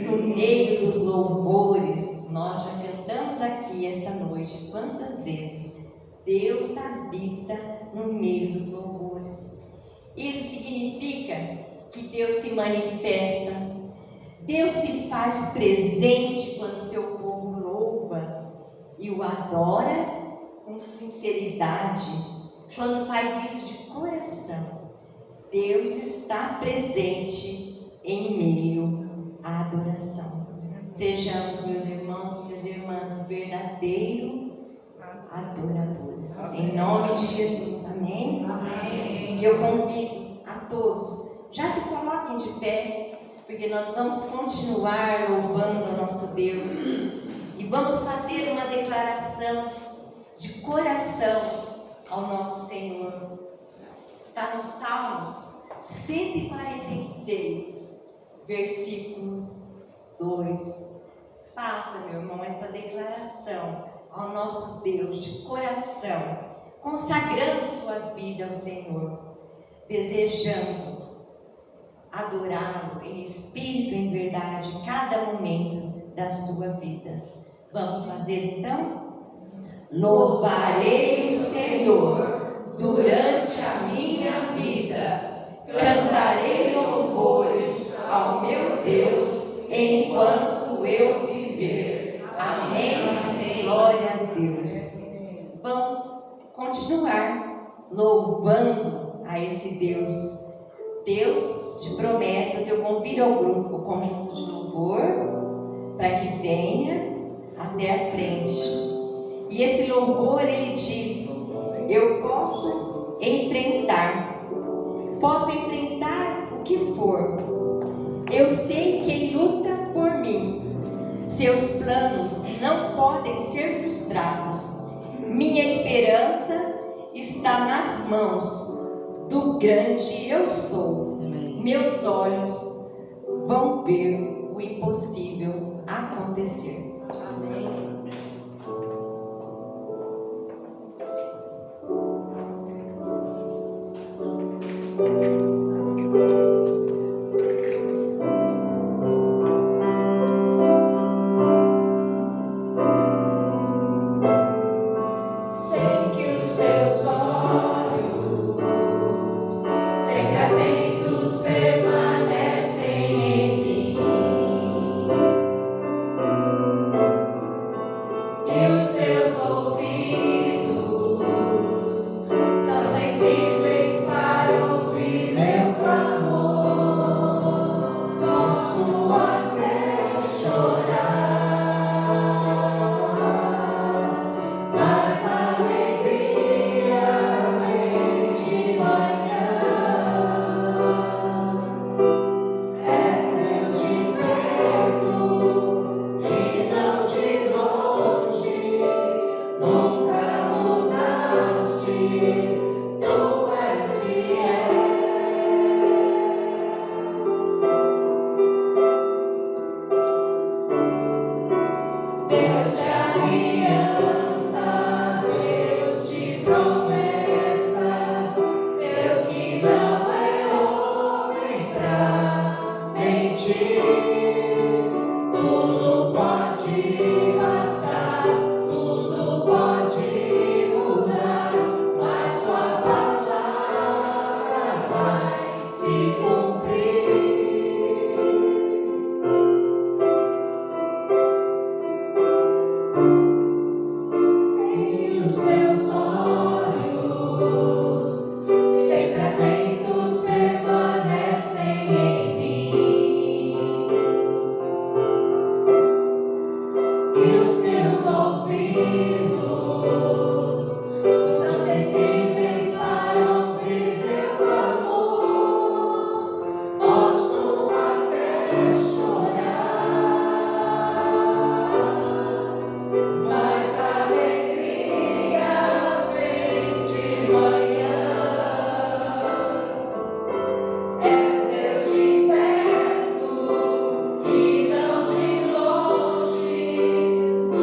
no meio dos louvores. Nós já cantamos aqui esta noite quantas vezes Deus habita no meio dos louvores. Isso significa que Deus se manifesta, Deus se faz presente quando seu povo louva e o adora com sinceridade, quando faz isso de coração. Deus está presente em meio à adoração. Sejamos, meus irmãos e minhas irmãs, verdadeiros adoradores. Em nome de Jesus, amém? Amém. Eu convido a todos, já se coloquem de pé, porque nós vamos continuar louvando o nosso Deus e vamos fazer uma declaração de coração ao nosso Senhor. Está no Salmos 146, versículo 2. Faça, meu irmão, essa declaração ao nosso Deus de coração, consagrando sua vida ao Senhor, desejando adorá-lo em espírito e em verdade cada momento da sua vida. Vamos fazer então? Louvarei o Senhor durante a minha vida, cantarei louvores ao meu Deus enquanto eu viver. Amém? Amém. Glória a Deus. Vamos continuar louvando a esse Deus, Deus de promessas. Eu convido ao grupo, o conjunto de louvor, para que venha até a frente. E esse louvor, ele diz: eu posso enfrentar o que for. Eu sei quem luta por mim. Seus planos não podem ser frustrados. Minha esperança está nas mãos do grande eu sou. Meus olhos vão ver o impossível acontecer. Amém.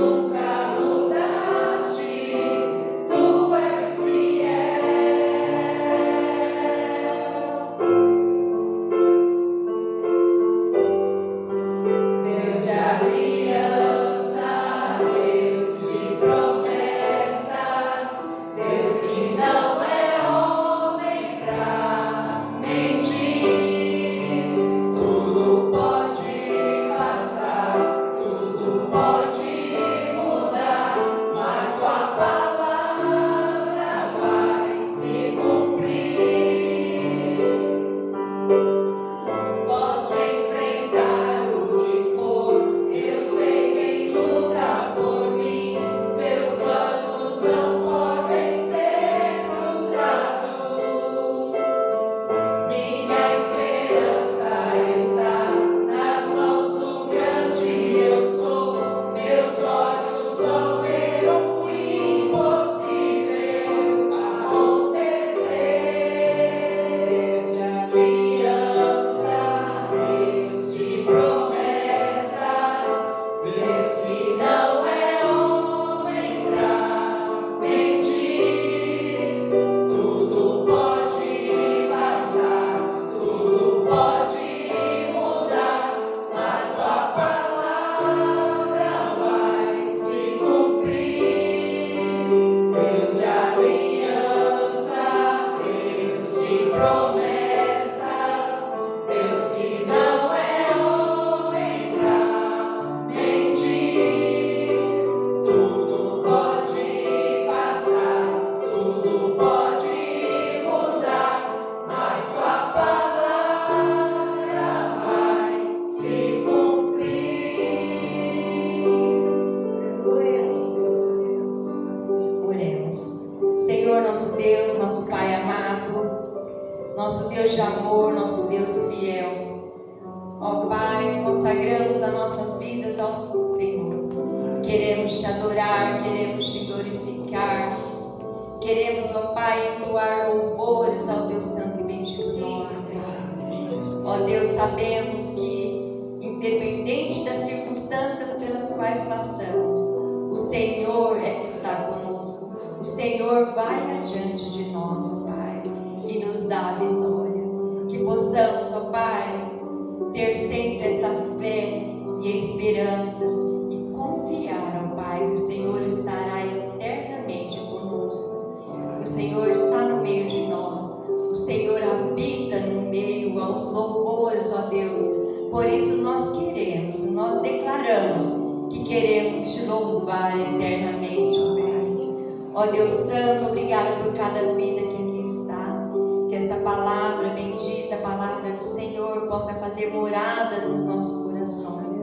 Nunca mudaste. nosso Deus de amor, nosso Deus fiel. Ó Pai, consagramos as nossas vidas ao Senhor. Queremos te adorar, queremos te glorificar. Queremos, ó Pai, entoar louvores ao teu santo e bendito nome. Ó Deus, sabemos que, independente das circunstâncias pelas quais passamos, o Senhor é que está conosco. O Senhor vai adiante de nós, ó Pai, e nos dá a vitória. Que possamos, ó Pai, ter sempre esta fé e esperança e confiar, ó Pai, que o Senhor estará eternamente conosco. O Senhor está no meio de nós. O Senhor habita no meio aos louvores, ó Deus. Por isso nós declaramos que queremos te louvar eternamente, ó Pai. Ó Deus Santo, obrigado por cada vida que aqui está. Que esta palavra bendita, a palavra do Senhor, possa fazer morada nos nossos corações.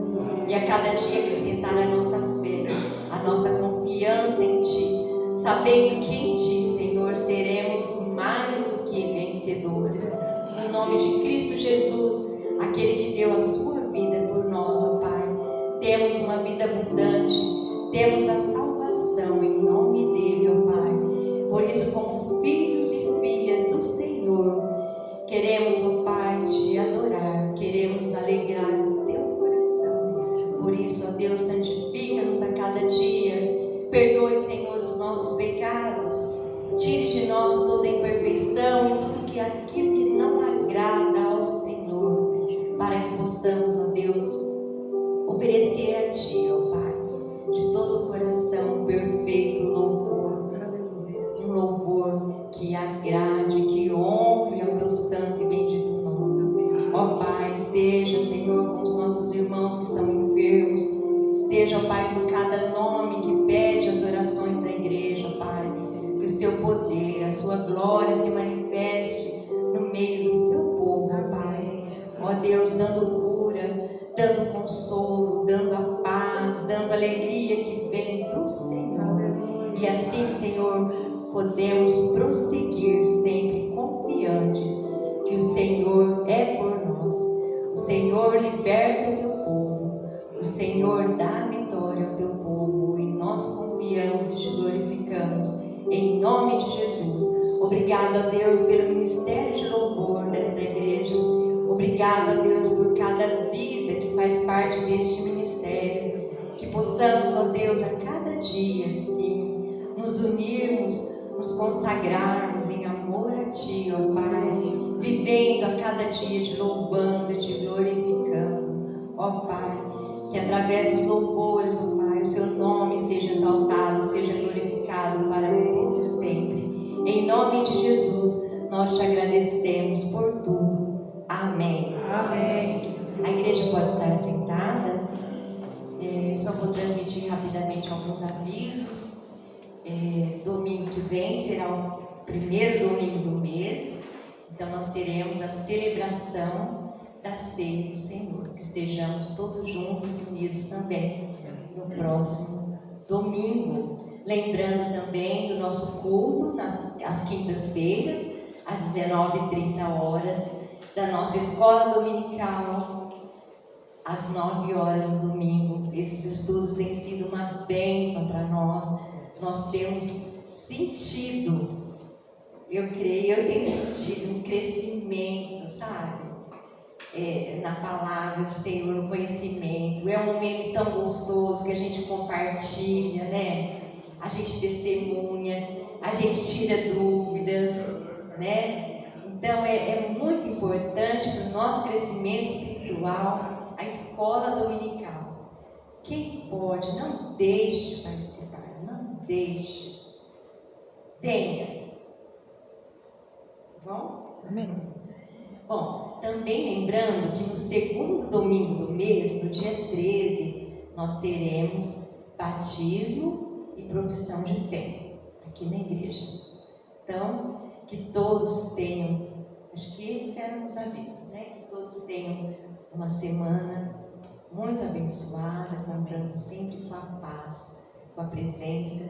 E a cada dia acrescentar a nossa fé, a nossa confiança em Ti. Sabendo que em Ti, Senhor, seremos mais do que vencedores. No nome de Cristo Jesus, aquele que deu a sua vida por nós, ó Pai. Temos uma vida abundante, temos a salvação em nome dEle, ó Pai. Por isso, como filhos e filhas do Senhor, queremos, ó Pai, te adorar, queremos alegrar o teu coração. Por isso, ó Deus, santifica-nos a cada dia. Perdoe, Senhor, os nossos pecados. Tire de nós toda imperfeição e tudo aquilo que não agrada ao Senhor, para que possamos, ó Deus, oferecer a Ti, ó Pai, de todo o coração, perfeito louvor. Um louvor que agrade, que honre ao Teu santo e bendito nome. Ó Pai, esteja, Senhor, com os nossos irmãos que estão enfermos. Esteja, ó Pai, com cada nome que pede as orações da igreja, ó Pai. Que o Seu poder, a Sua glória se manifeste no meio do Seu povo, ó Pai. Ó Deus, dando cura, dando consolo, dando a paz, dando a alegria que vem do Senhor. E assim, Senhor, podemos prosseguir sempre confiantes que o Senhor é por nós. O Senhor liberta o Teu povo. O Senhor dá vitória ao Teu povo. E nós confiamos e te glorificamos. Em nome de Jesus. Obrigado a Deus pelo ministério de louvor desta igreja. Obrigado a Deus por cada vida que faz parte deste ministério. Que possamos, ó Deus, a cada dia, sim, nos unirmos, nos consagrarmos em amor a Ti, ó Pai. Vivendo a cada dia te louvando e te glorificando, ó Pai. Que através dos louvores, ó Pai, o Seu nome seja exaltado, seja glorificado para todos sempre. Em nome de Jesus, nós te agradecemos por tudo. Amém. Amém. A igreja pode estar sentada. Só vou transmitir rapidamente alguns avisos. Domingo que vem será o primeiro domingo do mês. Então nós teremos a celebração da ceia do Senhor. Que estejamos todos juntos e unidos também no próximo domingo. Lembrando também do nosso culto às quintas-feiras, às 19h30, da nossa escola dominical, às 9h no domingo. Esses estudos têm sido uma bênção para nós. Nós temos sentido, eu creio, eu tenho sentido um crescimento, sabe? Na palavra do Senhor, no conhecimento. É um momento tão gostoso que a gente compartilha, né? A gente testemunha, a gente tira dúvidas, né? Então é muito importante para o nosso crescimento espiritual a escola dominical. Quem pode, não deixe de participar, não deixe. Tenha. Bom? Amém. Bom, também lembrando que no segundo domingo do mês, no dia 13, nós teremos batismo e profissão de fé aqui na igreja. Então, que todos tenham, acho que esses eram os avisos, né? Que todos tenham uma semana muito abençoada, contando sempre com a paz, com a presença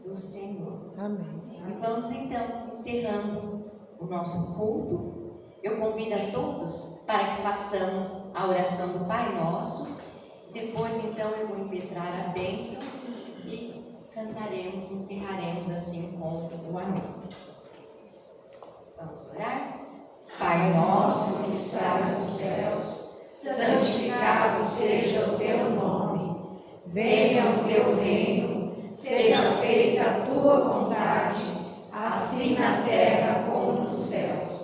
do Senhor. Amém. E vamos então encerrando o nosso culto eu convido a todos para que façamos a oração do Pai Nosso. Depois, então, eu vou impetrar a bênção e cantaremos, encerraremos assim com o amém. Vamos orar? Pai nosso que estás nos céus, santificado seja o teu nome. Venha o teu reino, seja feita a tua vontade, assim na terra como nos céus.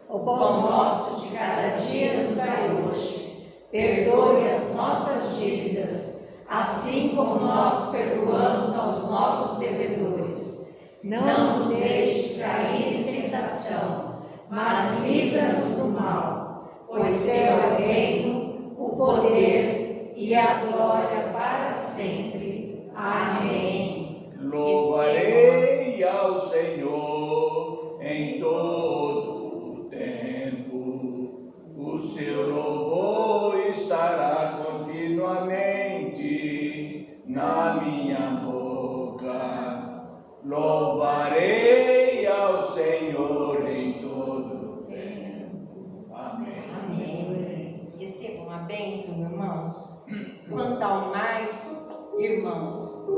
O pão nosso de cada dia nos dai hoje. Perdoe as nossas dívidas, assim como nós perdoamos aos nossos devedores. Não nos deixes cair em tentação, mas livra-nos do mal, pois teu é o reino, o poder e a glória para sempre. Amém. Louvarei ao Senhor em todo o tempo. O seu louvor estará continuamente na minha boca. Louvarei ao Senhor em todo o tempo. Amém. Amém. Recebam a bênção, irmãos. Quanto ao mais, irmãos,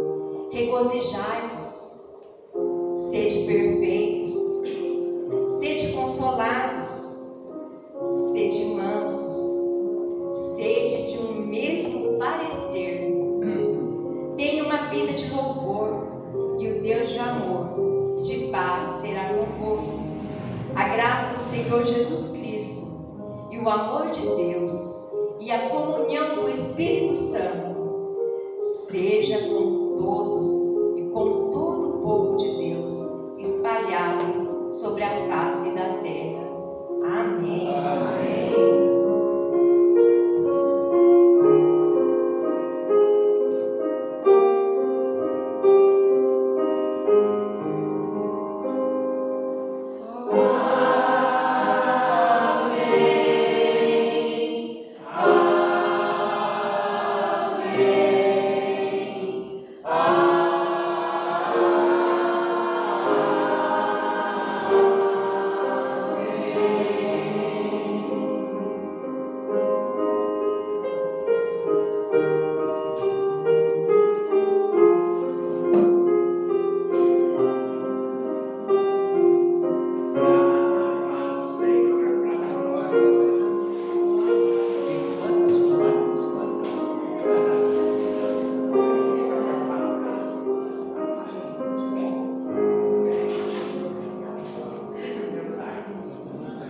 regozijai-vos, sede perfeitos, sede consolados, sede mansos, sede de um mesmo parecer. Tenha uma vida de louvor, e o Deus de amor e de paz será convosco. A graça do Senhor Jesus Cristo e o amor de Deus e a comunhão do Espírito Santo seja com